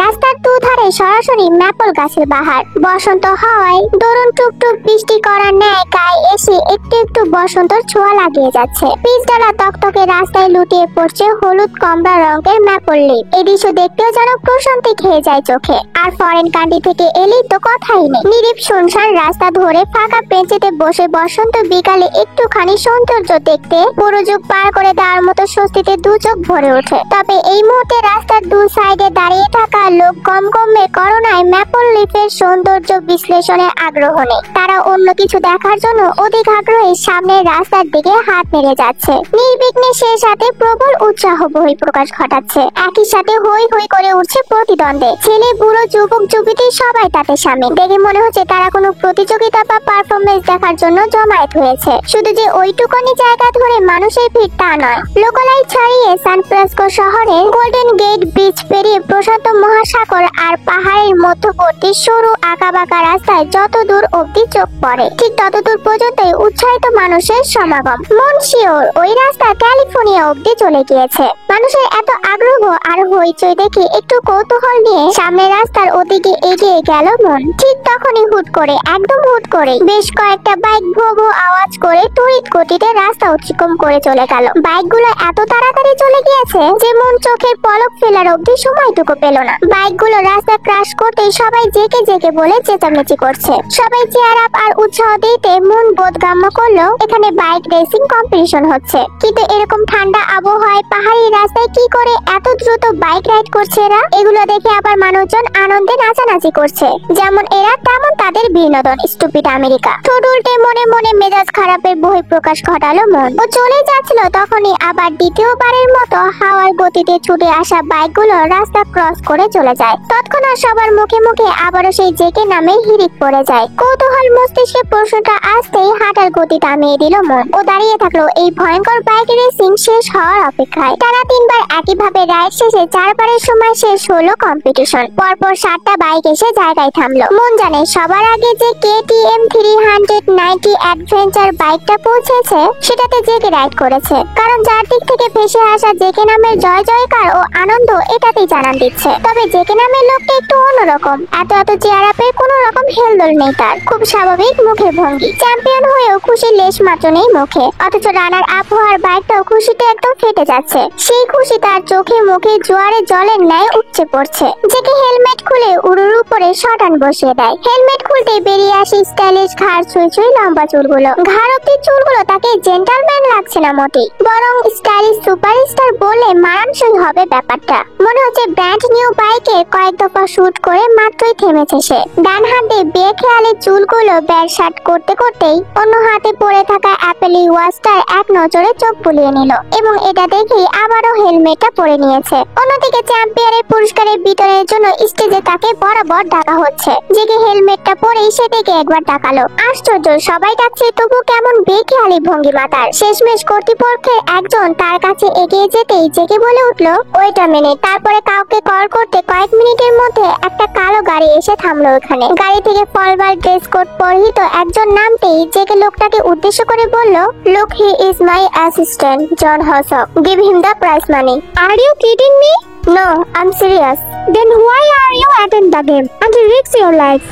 রাস্তার দুধারে সরাসরি ম্যাপল গাছের বাহার। বসন্ত হাওয়ায় দরুন টুপটুপ বৃষ্টি করার ন্যায় গায়ে এসে একটু একটু বসন্তর ছোঁয়া লাগিয়ে যাচ্ছে। পিচডালা তকতকে রাস্তায় লুটিয়ে পড়ছে হলুদ কমলা রঙের ম্যাপল লিপ। এই দৃশ্য দেখতেও যেন প্রশান্তি খেয়ে যায় চোখে। আর ফরেন কান্ট্রি থেকে এলেই তো কথাই নেই। নিরিপ শুনশান রাস্তা ধরে ফাঁকা বেঞ্চিতে বসে বসন্ত বিকালে একটুখানি সৌন্দর্য দেখতে পুরো যুগ পার করে দেওয়ার মতো স্বস্তিতে দু চোখ ভরে ওঠে। তবে এই মুহূর্তে রাস্তার দু সাইডে দাঁড়িয়ে থাকা লোক কম কমে করোনায় ম্যাপল লিফের সৌন্দর্য বিশ্লেষণে আগ্রহ নেই। তারা অন্য কিছু দেখার জন্য অধিক আগ্রহে সামনের রাস্তার দিকে হাত নেড়ে যাচ্ছে। নির্বিঘ্নে সে সাথে প্রবল উৎসাহ বহিঃপ্রকাশ ঘটাচ্ছে। একই সাথে হই হই করে উঠছে প্রতিদ্বন্দ্বে। ছেলে বুড়ো যুবক যুবতী সবাই তাতে সামিল। দেখে মনে হচ্ছে তারা কোনো প্রতিযোগিতা বা পারফরমেন্স দেখার জন্য জমায়েত হয়েছে। শুধু যে ওইটুকুনি জায়গা ধরে মানুষের ভিড় তা নয়। লোকালয় ছাড়িয়ে সান ফ্রান্সিসকো শহরের গোল্ডেন গেট ব্রিজ পেরিয়ে প্রশান্ত মহাসাগর আর পাহাড়ের মধ্যবর্তী সরু আঁকাবাঁকা রাস্তায় যত দূর অব্দি চোখ পড়ে, ঠিক তত দূর পর্যন্তই উৎসাহিত মানুষের সমাগম। মন শিওর ওই রাস্তা ক্যালিফোর্নিয়া অব্দি চলে গিয়েছে। মানুষের এত আগ্রহ আর হইচই দেখে একটু কৌতূহল নিয়ে সামনের রাস্তার ওদিকে এগিয়ে গেল মন। ঠিক তখনই হুট করে, একদম হুট করে বেশ কয়েকটা বাইক ভো ভো আওয়াজ করে তড়িৎ গতিতে রাস্তা অতিক্রম করে চলে গেল। বাইকগুলো এত তাড়াতাড়ি চলে গিয়েছে যে মন চোখের পলক ফেলার অব্দি সময়টুকু পেল না। বাইকগুলো রাস্তা ক্রাশ করতে সবাই জেকে জেকে বলে চেঁচামেচি করছে। সবাই চেয়ার আপ আর উৎসাহ দিতে মন বোধগম্য করলো এখানে বাইক রেসিং কম্পিটিশন হচ্ছে। কিন্তু এরকম ঠান্ডা আবহাওয়ায় পাহাড়ি রাস্তায় কি করে এত দ্রুত বাইক রাইড করছে এরা? এগুলো দেখে আবার মানুষজন আনন্দে নাচানাচি করছে। যেমন এরা তেমন তাদের বিনোদন। Stupid America. ঠোঁট উল্টে মনে মনে মেজাজ খারাপের বহিঃপ্রকাশ ঘটালো মন। ও চলে যাচ্ছিল তখনই আবার দ্বিতীয়বারের মতো হাওয়ার গতিতে ছুটে আসা বাইকগুলো রাস্তা ক্রস করে চলে যায়। তৎক্ষণাৎ সবার মুখে মুখে আবারও সেই জেকে নামে হিড়িক পড়ে যায়। কৌতূহল মস্তিষ্কে প্রশ্নটা আসতেই হাঁটার গতি থামিয়ে দিল মন। ও দাঁড়িয়ে থাকলো এই ভয়ঙ্কর বাইক রেসিং শেষ হওয়ার অপেক্ষায়। টানা 3 বার একইভাবে রাইড শেষে 4 বারের সময় শেষ হলো কম্পিটিশন। পরপর 7টা বাইক এসে জায়গায় থামলো। মন জানে সবার আগে যে KTM 390 অ্যাডভেঞ্চার বাইকটা পৌঁছেছে সেটাতে জেকে রাইড করেছে। কারণ যার দিক থেকে ভেসে আসা জেকে নামের জয় জয়কার ও আনন্দ এটাতেই জানান দিচ্ছে। তবে জেকে নামের লোকটা একটু অন্যরকম। এত চেয়ার আপের কোনো রকম হেলদোল নেই তার। খুব স্বাভাবিক মুখের ভঙ্গি। চ্যাম্পিয়ন হয়েও খুশির লেশ মাত্র নেই মুখে। অথচ রানার আপ হওয়ার বাইকটাও খুশিতে একদম ফেটে যাচ্ছে। সেই খুশি তার চোখে মুখে জোয়ারে জলের ন্যায় উপচে পড়ছে। জেকে হেলমেট খুলে উড়ুর উপরে শটান বসিয়ে দেয়। হেলমেট খুলতে বেরিয়ে আসে স্টাইলিশ ঘাড় ছুঁই ছুঁই লম্বা চুলগুলো। ঘাড় অব্দি চুলগুলো তাকে জেন্টালম্যান লাগছে না মোটেই, বরং স্টাইলিশ সুপারস্টার বলে মানানসই হবে ব্যাপারটা। মনে হচ্ছে ব্র্যান্ড নিউ বাইকে কয়েক দফা শুট করে মাত্রই থেমেছে সে। ডান হাতে বেখেয়ালে চুলগুলো ব্যারশাট করতে করতেই অন্য হাতে পড়ে থাকা অ্যাপেল ওয়াচটার এক নজরে চোখ বুলিয়ে নিল এবং এটা দেখেই আবারও হেলমেট হেলমেটটা পরে নিয়েছে। অন্যদিকে চ্যাম্পিয়নের পুরস্কারের বিতরণের জন্য স্টেজে তাকে বরাবর ডাকা হচ্ছে। জেগে হেলমেটটা পরেই সেদিকে একবার তাকালো। আশ্চর্য, সবাই ডাকছে তবু কেমন বেখেয়ালি ভঙ্গিমা তার। শেষমেশ কর্তৃপক্ষের একজন তার কাছে এগিয়ে যেতেই জেগে বলে উঠলো, ওয়েট আ মিনিট। তারপরে কাউকে কল করতে কয়েক মিনিটের মধ্যে একটা কালো গাড়ি এসে থামলো ওখানে। গাড়ি থেকে ফলবাল ড্রেস কোড পরিহিত একজন নামতেই জেগে লোকটাকে উদ্দেশ্য করে বলল, look, he is my assistant John Hosk, give him the prize money. Are you kidding me? No, I'm serious. Then why are you attend the game and risk your life?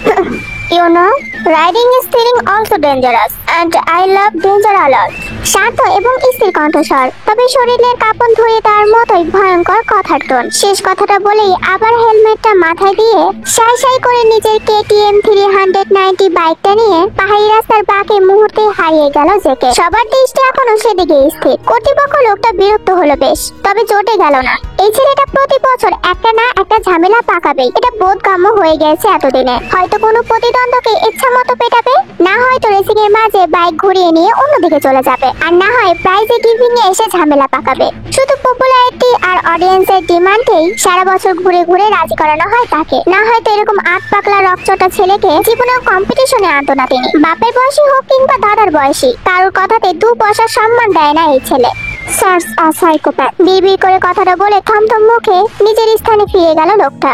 You know, riding is feeling also dangerous and I love danger a lot. শান্ত এবং স্থির কণ্ঠস্বর, তবে শরীরের কাঁপন ধরে তার মতোই ভয়ঙ্কর কথার টোন। শেষ কথাটা বলেই আবার হেলমেটটা মাথায় দিয়ে সাই সাই করে নিজের KTM 390 বাইকটা নিয়ে পাহাড়ি রাস্তার বাঁকে মুহূর্তে হারিয়ে গেল জেকে। সবার দৃষ্টি এখনো সেদিকে স্থির। কর্তৃপক্ষ লোকটা বিরক্ত হলো বেশ, তবে জোটে গেল না। এই ছেলেটা প্রতি বছর একটা না একটা ঝামেলা পাকাবে, এটা বোধগম্য হয়ে গেছে এতদিনে। হয়তো কোনো প্রতিদ্বন্দ্বকে ইচ্ছা মতো পেটাবে, না হয়তো রেসিং এর মাঝে বাইক ঘুরিয়ে নিয়ে অন্যদিকে চলে যাবে, আর না হয় প্রাইজে গিভিং এ এসে ঝামেলা পাকাবে। শুধু পপুলারিটি আর অডিয়েন্সের ডিমান্ডেই সারা বছর ঘুরে ঘুরে রাজি করানো হয় তাকে। না হয়তো এরকম আট পাকলা রকচটা ছেলেকে জীবনেও কম্পিটিশনে আনতো না তিনি। বাপের বয়সী হোক কিংবা দাদার বয়সী, কারোর কথাতে দু পয়সার সম্মান দেয় না এই ছেলে। সার্চ আ সাইকোপ্যাথ। বিড়বিড় করে কথাটা বলে থমথম মুখে নিজের স্থানে ফিরে গেল লোকটা।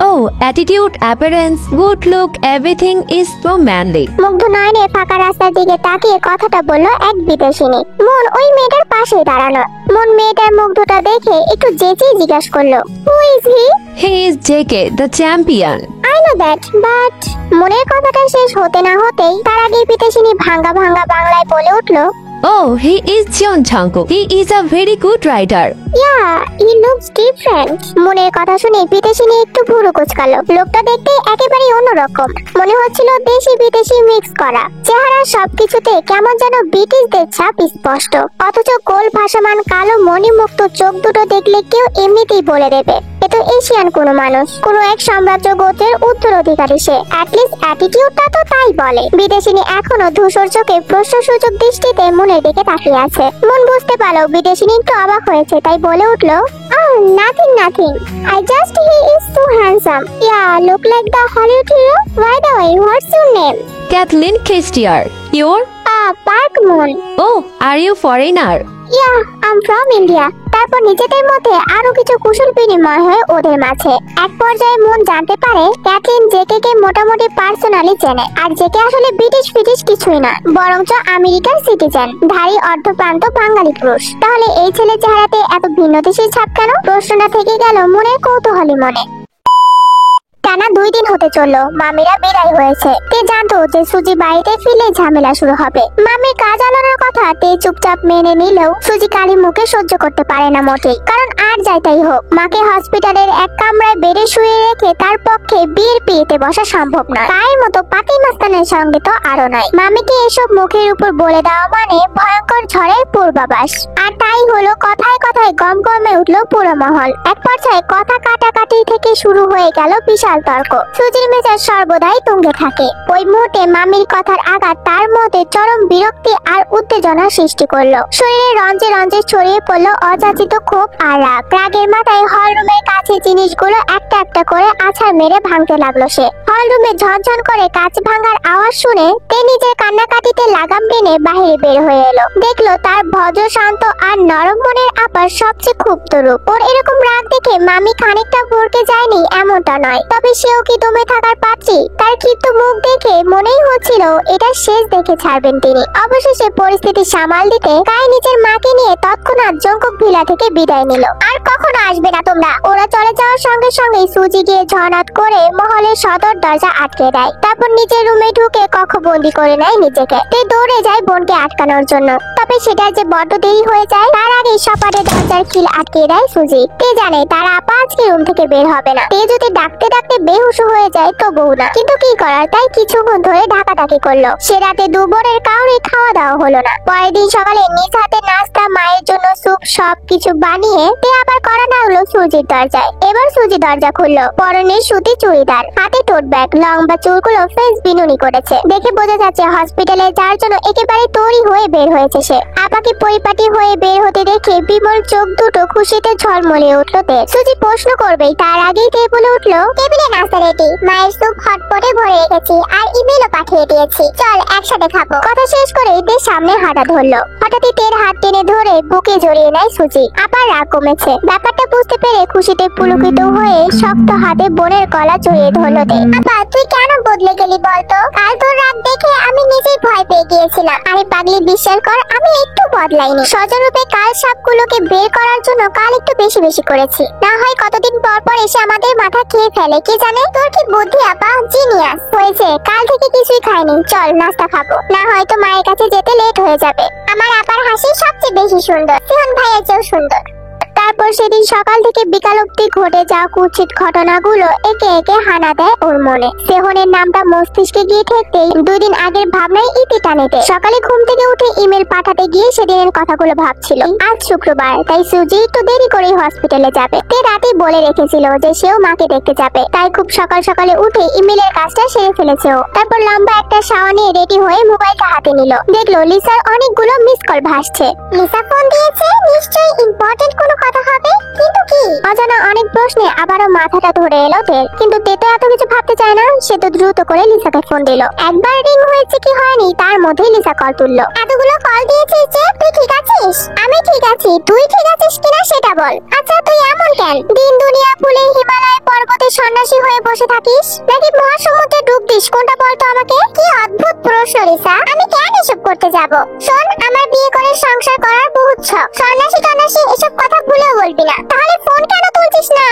Oh, attitude, appearance, good look, everything is so manly. মুগ্ধ নয়নে ফাঁকা রাস্তার দিকে তাকিয়ে কথাটা বলল এক বিদেশিনী। মন ওই মেয়েটার পাশে দাঁড়ানো। মন মেয়েটার মুগ্ধটা দেখে একটু যেচেই জিজ্ঞাসা করলো, who is he? He is JK, the champion. I know that, but মনের কথাটা শেষ হতে না হতেই তার আগে বিদেশিনী ভাঙ্গা ভাঙ্গা বাংলায় বলে উঠলো, Oh, he is Jeon Changko. He is a very good rider. Yeah, he looks different. মনের কথা শুনে বিদেশিনী একটু ভুরু কুচকালো। লোকটা দেখতে একেবারেই অন্যরকম, মনে হচ্ছিল দেশি বিদেশি মিক্স করা। চেহারা সবকিছুতে কেমন যেন ব্রিটিশদের ছাপ স্পষ্ট, অথচ গোল ভাসমান কালো মণিমুক্ত চোখ দুটো দেখলে কেউ এমনিতেই বলে দেবে এ তো এশিয়ান কোনো মানুষ, কোনো এক সাম্রাজ্য গোত্রের উত্তরাধিকারী সে। অ্যাটলিস্ট অ্যাটিটিউডটা তো তাই বলে। বিদেশিনী এখনো ধূসর চোখে প্রশ্নসূচক দৃষ্টিতে মনের দিকে তাকিয়ে আছে। মন বুঝতে পারলো বিদেশিনী একটু অবাক হয়েছে, তাই বলে উঠলো, Oh, nothing. I just he is so handsome. Yeah, look like the Hollywood hero. By the way, what's your name? Kathleen Christier. Your? Park Moon. Oh, are you foreigner? Yeah, I'm from India. তারপর নিজেদের মধ্যে আরো কিছু কুশল বিনিময় হয় ওদের মাঝে। এক পর্যায়ে মন জানতে পারে ক্যাথলিন জেকে কে মোটামুটি পার্সোনালি চেনে, আর জেকে আসলে ব্রিটিশ কিছুই না, বরঞ্চ আমেরিকার সিটিজেন, ধারী অর্ধপ্রান্ত বাঙালি পুরুষ। তাহলে এই ছেলে চেহারাতে এত ভিন্ন দেশের ছাপ কেন? প্রশ্নটা থেকে গেল মনের কৌতূহলী মনে। টানা 2 দিন হতে চললো মামিরা বিদায় হয়েছে। তে জানতো যে সুজি বাড়িতে ফিরলে ঝামেলা শুরু হবে। মামির কাজ আলানোর কথা তে চুপচাপ মেনে নিলেও সুজি কালী মুখে সহ্য করতে পারে না মোটেই। কারণ আর যাইতাই হোক, মাকে হসপিটালের এক কামরায় বেডে শুয়ে রেখে তার পক্ষে বিয়ের পিড়িতে বসা সম্ভব নয়। তাই মতো পাতি মাস্তানের সঙ্গে তো আরো নয়। মামিকে এসব মুখের উপর বলে দেওয়া মানে ভয়ঙ্কর ঝড়ের পূর্বাভাস। আর তাই হলো, কথায় কথায় গমগমে উঠলো পুরো মহল। এক পর্যায়ে কথা কাটাকাটি থেকে শুরু হয়ে গেল বিশাল তর্ক। সুজির মেজাজ সর্বদাই তুঙ্গে থাকে। ওই মুহূর্তে মামির কথার আঘাত তার মধ্যে চরম বিরক্তি আর উত্তেজনা সৃষ্টি করলো। শরীরে রঞ্জে রঞ্জে ছড়িয়ে পড়লো অযাচিত ক্ষোভ আর রাগ। রাগের মাথায় হল রুমের কাছে জিনিসগুলো একটা একটা করে আছাড় মেরে ভাঙতে লাগলো সে। হল রুমে ঝনঝন করে কাঁচ ভাঙার আওয়াজ শুনে তে নিজের কান্নাকাটিতে লাগাম টেনে বাহিরে বের হয়ে এলো। দেখলো তার ভদ্র শান্ত আর নরম মনের আপার সবচেয়ে ক্ষুব্ধ রূপ। ওর এরকম রাগ দেখে মামি খানিকটা ভরকে যায়নি এমনটা নয়, তবে সেও কি দমে থাকার পাত্রী? তার ক্ষিপ্ত মুখ দেখে মনেই হচ্ছিল এটা শেষ দেখে ছাড়বেন তিনি। অবশেষে পরিস্থিতি সামাল দিতে কাই নিজের মাকে নিয়ে তৎক্ষণাৎ জঙ্কক ভিলা থেকে বিদায় নিল। আর কখনো আসবে না তোমরা। ওরা চলে যাওয়ার সঙ্গে সঙ্গে সুজি গিয়ে ঝনাত করে মহলের সদর দরজা আটকে দেয়। তারপর নিজের রুমে ঢুকে কক্ষবন্দি করে নেয় নিজেকে। তে দৌড়ে যায় বোনকে আটকানোর জন্য, তবে সেটা যে বড্ড দেরি হয়ে যায়। তার আগে সপাটে দরজার খিল আটকে দেয় সুজি। তে জানে তার আপা আজকে রুম থেকে বের হবে না। তে যদি ডাকতে ডাকতে বেহুশ হয়ে যায় তো বউ না, কিন্তু কি করার, তাই কিছুক্ষণ ধরে ঢাকাঢাকি করলো। সে রাতে দুপুরের কাউরে খাওয়া দাওয়া হলো না। পরের দিন সকালে নিজ হাতে নাস্তা, মায়ের জন্য স্যুপ সবকিছু বানিয়ে তে আবার কড়া নাড়লো সুজির দরজায়। এবার সুজি দরজা খুললো। পরনে সুতি চুড়িদার, হাতে টোট ব্যাগ, লম্বা চুলগুলো ফেস বিনুনি করেছে। দেখে বোঝা যাচ্ছে হসপিটালে যাওয়ার জন্য একেবারে তৈরি হয়ে বের হয়েছে সে। আপাকে পরিপাটি হয়ে বের হতে দেখে বিমল চোখ দুটো খুশিতে ঝলমলিয়ে উঠলো তের। সুজি প্রশ্ন করবেই তার আগেই তে বলে উঠলো, টেবিলে নাস্তা রেডি, মায়ের স্যুপ হটপটে ভরে রেখেছি আর ইমেলও পাঠিয়ে দিয়েছি, চল একসাথে খাবো। কথা শেষ করে তের সামনে হাঁটা ধরলো। হঠাৎই তের হাত টেনে ধরে বুকে জড়িয়ে নেয় সুজি। আপার রাগ কমেছে। ব্যাপারটা বুঝতে পেরে খুশিতে পুলকিত হয়ে শক্ত হাতে বোনের গলা জড়িয়ে ধরলো তে। আপা তুই কেন বদলে গেলি বলতো? কাল তোর রাগ দেখে আমি নিজেই ভয় পেয়ে গিয়েছিলাম। আরে পাগলি বিশ্বাস কর, আমি একটু বদলাইনি। সজরূপে কাল সাপগুলোকে বের করার জন্য কাল একটু বেশি বেশি করেছি। না হয় কতদিন পর পর এসে আমাদের মাথা খেয়ে ফেলে, কে জানে। তোর কি বুদ্ধি আপা, জিনিয়াস। হয়েছে, কাল থেকে কিছুই খাইনি, চল নাস্তা খাবো, না হয়তো মায়ের কাছে যেতে লেট হয়ে যাবে। আমার আপার হাসি সবচেয়ে বেশি সুন্দর, সিহন ভাইয়ের চেয়েও সুন্দর। তারপর সেদিন সকাল থেকে বিকাল অব্দি ঘটে যাওয়া কুৎসিত ঘটনাগুলো একে একে হানা দেয় ওর মনে। সেহনের নামটা মস্তিষ্কে গিয়ে ঠেকতেই 2 দিন আগের ভাবনায় ইতি টানে দেয়। সকালে ঘুম থেকে উঠে ইমেল পাঠাতে গিয়ে সেদিনের কথাগুলো ভাবছিল। আজ শুক্রবার, তাই সুজি একটু দেরি করেই হসপিটালে যাবে। তে রাতেই বলে রেখেছিল যে সেও মাকে দেখতে যাবে, তাই খুব সকাল সকালে উঠে ইমেলের কাজটা সেরে ফেলেছে ও। তারপর লম্বা একটা শাওয়ার নিয়ে রেডি হয়ে মোবাইলটা হাতে নিল। দেখলো লিসার অনেকগুলো মিস কল ভাসছে। লিসা ফোন দিয়েছে, নিশ্চয়ই ইম্পর্টেন্ট কোনো কথা হবে, কিন্তু কি? অজানা অনেক প্রশ্নে আবারও মাথাটা ধরে এলো তের। কিন্তু তে তো এত কিছু ভাবতে চায় না। সে তো দ্রুত করে লিসাকে ফোন দিল। একবার রিং হয়েছে কি হয়নি তার মধ্যেই লিসা কল তুললো। এতগুলো কল দিয়েছিস যে, তুই ঠিক আছিস? আমি ঠিক আছি, তুই ঠিক আছিস কিনা সেটা বল। আচ্ছা তুই এমন কেন? দিন দুনিয়া ভুলে হিমালয় পর্বতে সন্ন্যাসী হয়ে বসে থাকিস, নাকি মহাসমুদ্রে ডুব দিস, কোনটা বলতো আমাকে? কি অদ্ভুত প্রশ্ন লিসা, আমি কেন এসব করতে যাব? শোন, আমার বিয়ে করে সংসার করার বহুত শখ। সন্ন্যাসী টন্যাসী এসব কথা ভুলেও বলবি না। তাহলে ফোন কেন তুলছিস না?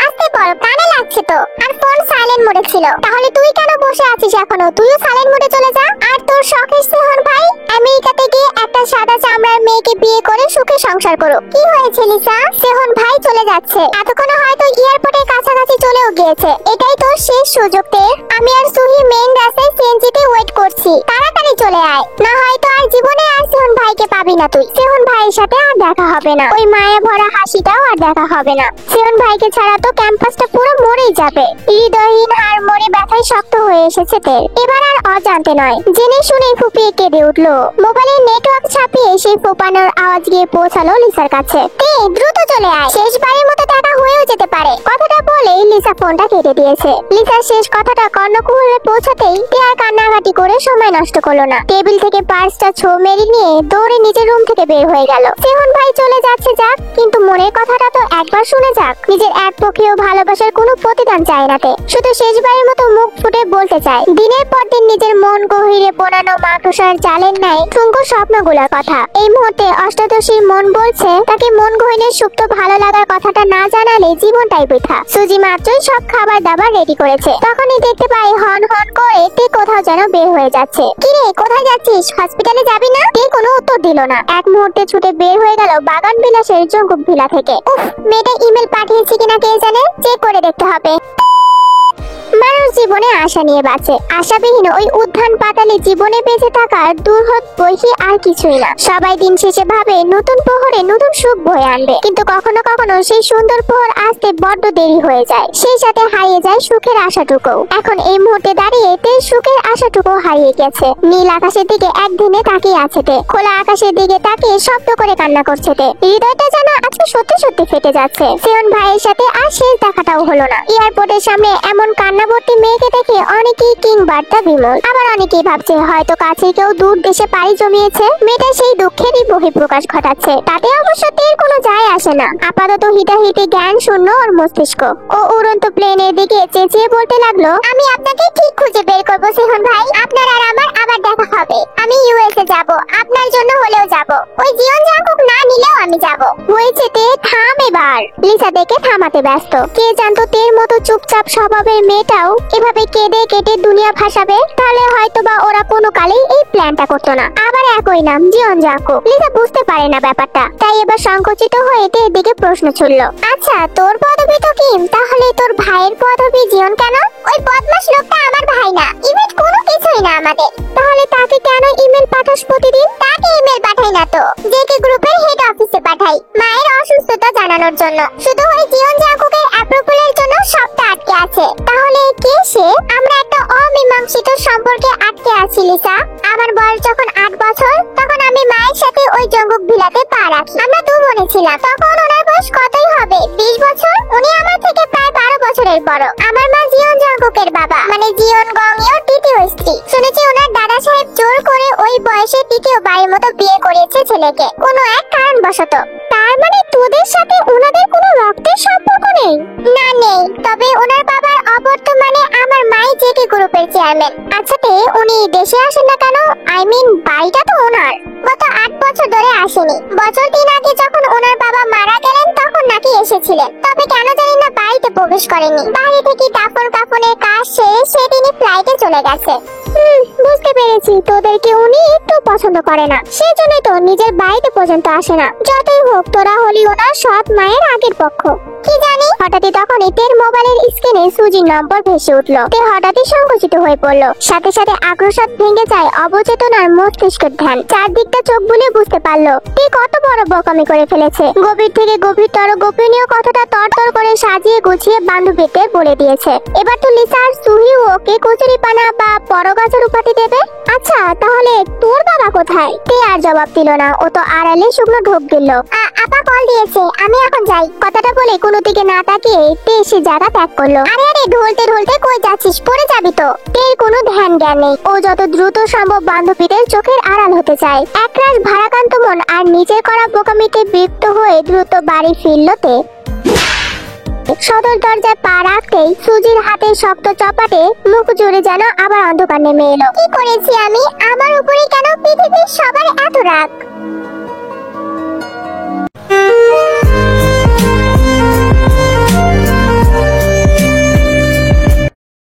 আস্তে বল, কানে লাগছে তো। আর ফোন সাইলেন্ট মোডে ছিল। তাহলে তুই কেন বসে আছিস এখনো? তুইও সাইলেন্ট মোডে চলে যা। আর তোর শখের সেহন ভাই আমেরিকাতে গিয়ে একটা সাদা চামড়ার মেয়েকে বিয়ে করে সুখে সংসার করো। কি হয়েছে লিসা? সেহন ভাই চলে যাচ্ছে, এতক্ষণে হয়তো এয়ারপোর্টের কাছাকাছি চলেও গিয়েছে। এটাই তোর শেষ সুযোগ তে। আমি আর সুহি মেইন রাস্তায় সিএনজিতে ওয়েট করছি, তাড়াতাড়ি চলে আয়, না হয়তো আর জীবনে আর সেহন ভাইকে পাবি না তুই। সেহন ভাইয়ের সাথে আর দেখা হবে না, ওই মায়া ভরা হাসিটাও আর দেখা হবে না। সেহন ভাইকে ছাড়া তো ক্যাম্পাসটা পুরো মরেই যাবে। হৃদয়হীন হাড় মরে ব্যথায় শক্ত হয়ে এসেছে তের। এবার আর অজান্তে নয়, জেনে শুনে ফুপিয়ে কেঁদে উঠলো। মোবাইলের নেটওয়ার্ক ছাপিয়ে সেই ফোপানোর আওয়াজ গিয়ে পৌঁছালো লিসার কাছে। তে দ্রুত চলে আয়, শেষবারের মতো দেখা হয়েও যেতে পারে। কথাটা বলেই লিসা ফোনটা কেটে দিয়েছে। লিসার শেষ কথাটা কর্ণকুহরে পৌঁছাতেই তে আর কান্নাকাটি করে সময় নষ্ট করলো না। টেবিল থেকে পার্সটা ছো মেরে নিয়ে দৌড়ে নিজের রুম থেকে বের হয়ে গেল। সেহন ভাই চলে যাচ্ছে যাক, কিন্তু মনের কথাটা তো একবার শুনে যাক। নিজের এক পক্ষেও ভালোবাসার কোনো প্রতিদান চায় না তে, শুধু শেষবারের মতো মুখ ফুটে বলতে চায় দিনের পর দিন নিজের মন গভীরে বোনানো মাকড়সার জালের ন্যায় ঠুনকো স্বপ্নগুলোর কথা। এই মুহূর্তে অষ্টাদশীর মন বলছে তাকে মন গহীনের সুপ্ত ভালো লাগার কথাটা না জানালে জীবনটাই বৃথা। সুজি মাত্রই সব খাবার দাবার রেডি করেছে, তখনই দেখতে পাই হন হন করে তে কোথাও যেন বের হয়ে যাচ্ছে। কিরে কোথায় যাচ্ছিস? হসপিটালে যাবি না? তে কোনো উত্তর দিল না। এক মুহূর্তে ছুটে বের হয়ে গেল বাগান বিলাসের জঙ্কুক ভিলা থেকে। উফ, মেয়েটা ইমেল পাঠিয়েছে কিনা কে জানে, চেক করে দেখতে হবে। মানুষ জীবনে আশা নিয়ে বাঁচে, আশাবিহীন ওই উদ্যান পাতালে জীবনে বেঁচে থাকার দুর্হত বইহি আর কিছুই না। সবাই দিন শেষে ভাবে নতুন প্রহরে নতুন সুখ বয়ে আনবে, কিন্তু কখনো কখনো সেই সুন্দর প্রহর আসতে বড্ড দেরি হয়ে যায়, সেই সাথে হারিয়ে যায় সুখের আশাটুকু। এখন এই মুহূর্তে দাঁড়িয়ে তে সুখের আশাটুকু হারিয়ে গেছে। নীল আকাশের দিকে একদিনে তাকিয়ে আছে তে, খোলা আকাশের দিকে তাকিয়ে শব্দ করে কান্না করছে তে। হৃদয়টা যেন আজকে সত্যি সত্যি ফেটে যাচ্ছে। সেহন ভাইয়ের সাথে আর শেষ দেখাটাও হলো না। এয়ারপোর্টের সামনে এমন কান্নাভর্তি মেয়েকে দেখে অনেকেই কিং বার্তা বিমল, আবার অনেকেই ভাবছে হয়তো কাছে কেউ দূর দেশে পাড়ি জমিয়েছে। মেয়েটা সেই দুঃখেরই বহিঃপ্রকাশ ঘটাচ্ছে, তাতে অবশ্য তের কোনো যায় আসে না। আপাতত হিতাহিতি জ্ঞান শূন্য ওর মস্তিষ্ক। ও উড়ন্ত প্লেনের দিকে চেঁচিয়ে বলতে লাগলো, আমি আপনাকে ঠিক খুঁজে বের করবো সেহন ভাই, আপনার আর আমার আবার দেখা হবে। আমি ইউএসএ যাব, আপনার জন্য হলেও যাব, ওই জীবন জাঙ্কুক না নিলেও আমি যাব। হয়েছে তে, থাম এবার। লিসা দেখে থামাতে ব্যস্ত। কে জানতো তের মতো চুপচাপ স্বভাবের মেয়েটাও এভাবে কেঁদে কেটে দুনিয়া ভাসাবে। তাহলে হয়তোবা ওরা কোনো কালেই এই প্ল্যানটা করতো না। আবার একই নাম, জীবন জাঙ্কুক। লিসা বুঝতে পারে না ব্যাপারটা, তাই এবার সংকুচিত হয়ে তের দিকে প্রশ্ন ছুড়ল, আচ্ছা তোর পদবি তো কিম, তাহলে তোর ভাইয়ের পদবি জীবন কেন? ওই বদমাশ লোকটা আমার ভাই না, ইমেল কোনো কিছুই না আমাদের। তাহলে তাকে কেন ইমেল পাঠাস প্রতিদিন? তাকে ইমেল পাঠাই না তো, জেকে গ্রুপের হেড অফিসে পাঠাই। মায়ের অসুস্থতা জানাই বানানোর জন্য। শুধু ওই জিওন জাঙ্কুকের অ্যাপ্রুভালের জন্য সবটা আটকে আছে। তাহলে কে সে? আমরা একটা অমীমাংসিত সম্পর্কে আটকে আছি লিসা। আমার বয়স যখন 8 বছর, তখন আমি মায়ের সাথে ওই জঙ্গুক ভিলাতে পা রাখি। আমরা 2 বোনে ছিলাম। তখন ওনার বয়স কতই হবে, 20 বছর। উনি আমার থেকে প্রায় 12 বছরের বড়। আমার মা জিওন জাঙ্কুকের বাবা, মানে জিওন গংইওর দ্বিতীয় স্ত্রী। শুনেছি ওনার দাদা সাহেব জোর করে ওই বয়সে দ্বিতীয় বাড়ির মতো বিয়ে করিয়েছে ছেলেকে, কোনো এক কারণবশত। তার মানে তোদের সাথে ওনাদের কোনো রক্তের সম্পর্ক নেই? না, নেই। তবে ওনার বাবার অবর্তমানে আমার মাই জেকে গ্রুপের চেয়ারম্যান। আচ্ছা উনি দেশে আসেন না কেন? আই মিন বাড়িটা তো ওনার। গত 8 বছর ধরে আসেনি। বছর 3 আগে যখন ওনার বাবা মারা গেলেন তখন নাকি এসেছিলেন। তবে কেন জানি না বাড়িতে প্রবেশ করেনি। বাড়ি থেকে দাফন কাফনের কাজ শেষ সেদিনই ফ্লাইটে চলে গেছে। বুঝতে পেরেছি, তোদেরকে উনি একটু পছন্দ করে না, সেজন্যই তো নিজের বাড়িতে পর্যন্ত আসে না। যতই হোক তোরা হলি ওনার সৎ মায়ের আগের পক্ষ। কি জানি হঠাৎই তখনই তের মোবাইলের স্ক্রিনে সুজির নম্বর ভেসে উঠলো। তে হঠাৎই সংকুচিত হয়ে পড়লো। সাথে সাথে আগ্রসাদ ভেঙে যায় অবচেতনার মস্তিষ্কের ধ্যান। চারদিকটা চোখ বুলিয়ে বুঝতে পারলো তে কত বড় বোকামি করে ফেলেছে। গভীর থেকে গভীরতর গোপনীয় কথাটা তরতর করে সাজিয়ে গুছিয়ে বান্ধবীতে বলে দিয়েছে। এবার তো লিসা আর সুহি ওকে কচুরিপানা বা পরগাছার উপাধি দেবে। আচ্ছা তাহলে তোর বাবা কোথায়? তে আর জবাব দিল না। ও তো আড়ালে শুকনো ঢোক দিল। আপা কল দিয়েছে, আমি এখন যাই। কথাটা বলে কোনো দিকে না তাকিয়ে তে সে জায়গা ত্যাগ করলো। আরে ঢলতে ঢলতে কই যাচ্ছিস? পড়ে যাবি তো। তের কোনো ধ্যান জ্ঞান নেই। ও যত দ্রুত সম্ভব বান্ধবীদের চোখের আড়াল হতে চায়। একরাশ ভারাক্রান্ত মন আর নিজের করা বোকামিতে বিরক্ত হয়ে দ্রুত বাড়ি ফিরল তে। সদর দরজায় পা রাখতেই সুজির হাতে শক্ত চপাটে মুখ জুড়ে যেন আবার অন্ধকার নেমে এলো। কি করেছি আমি? আমার উপরে কেন পৃথিবীর সবার এত রাগ?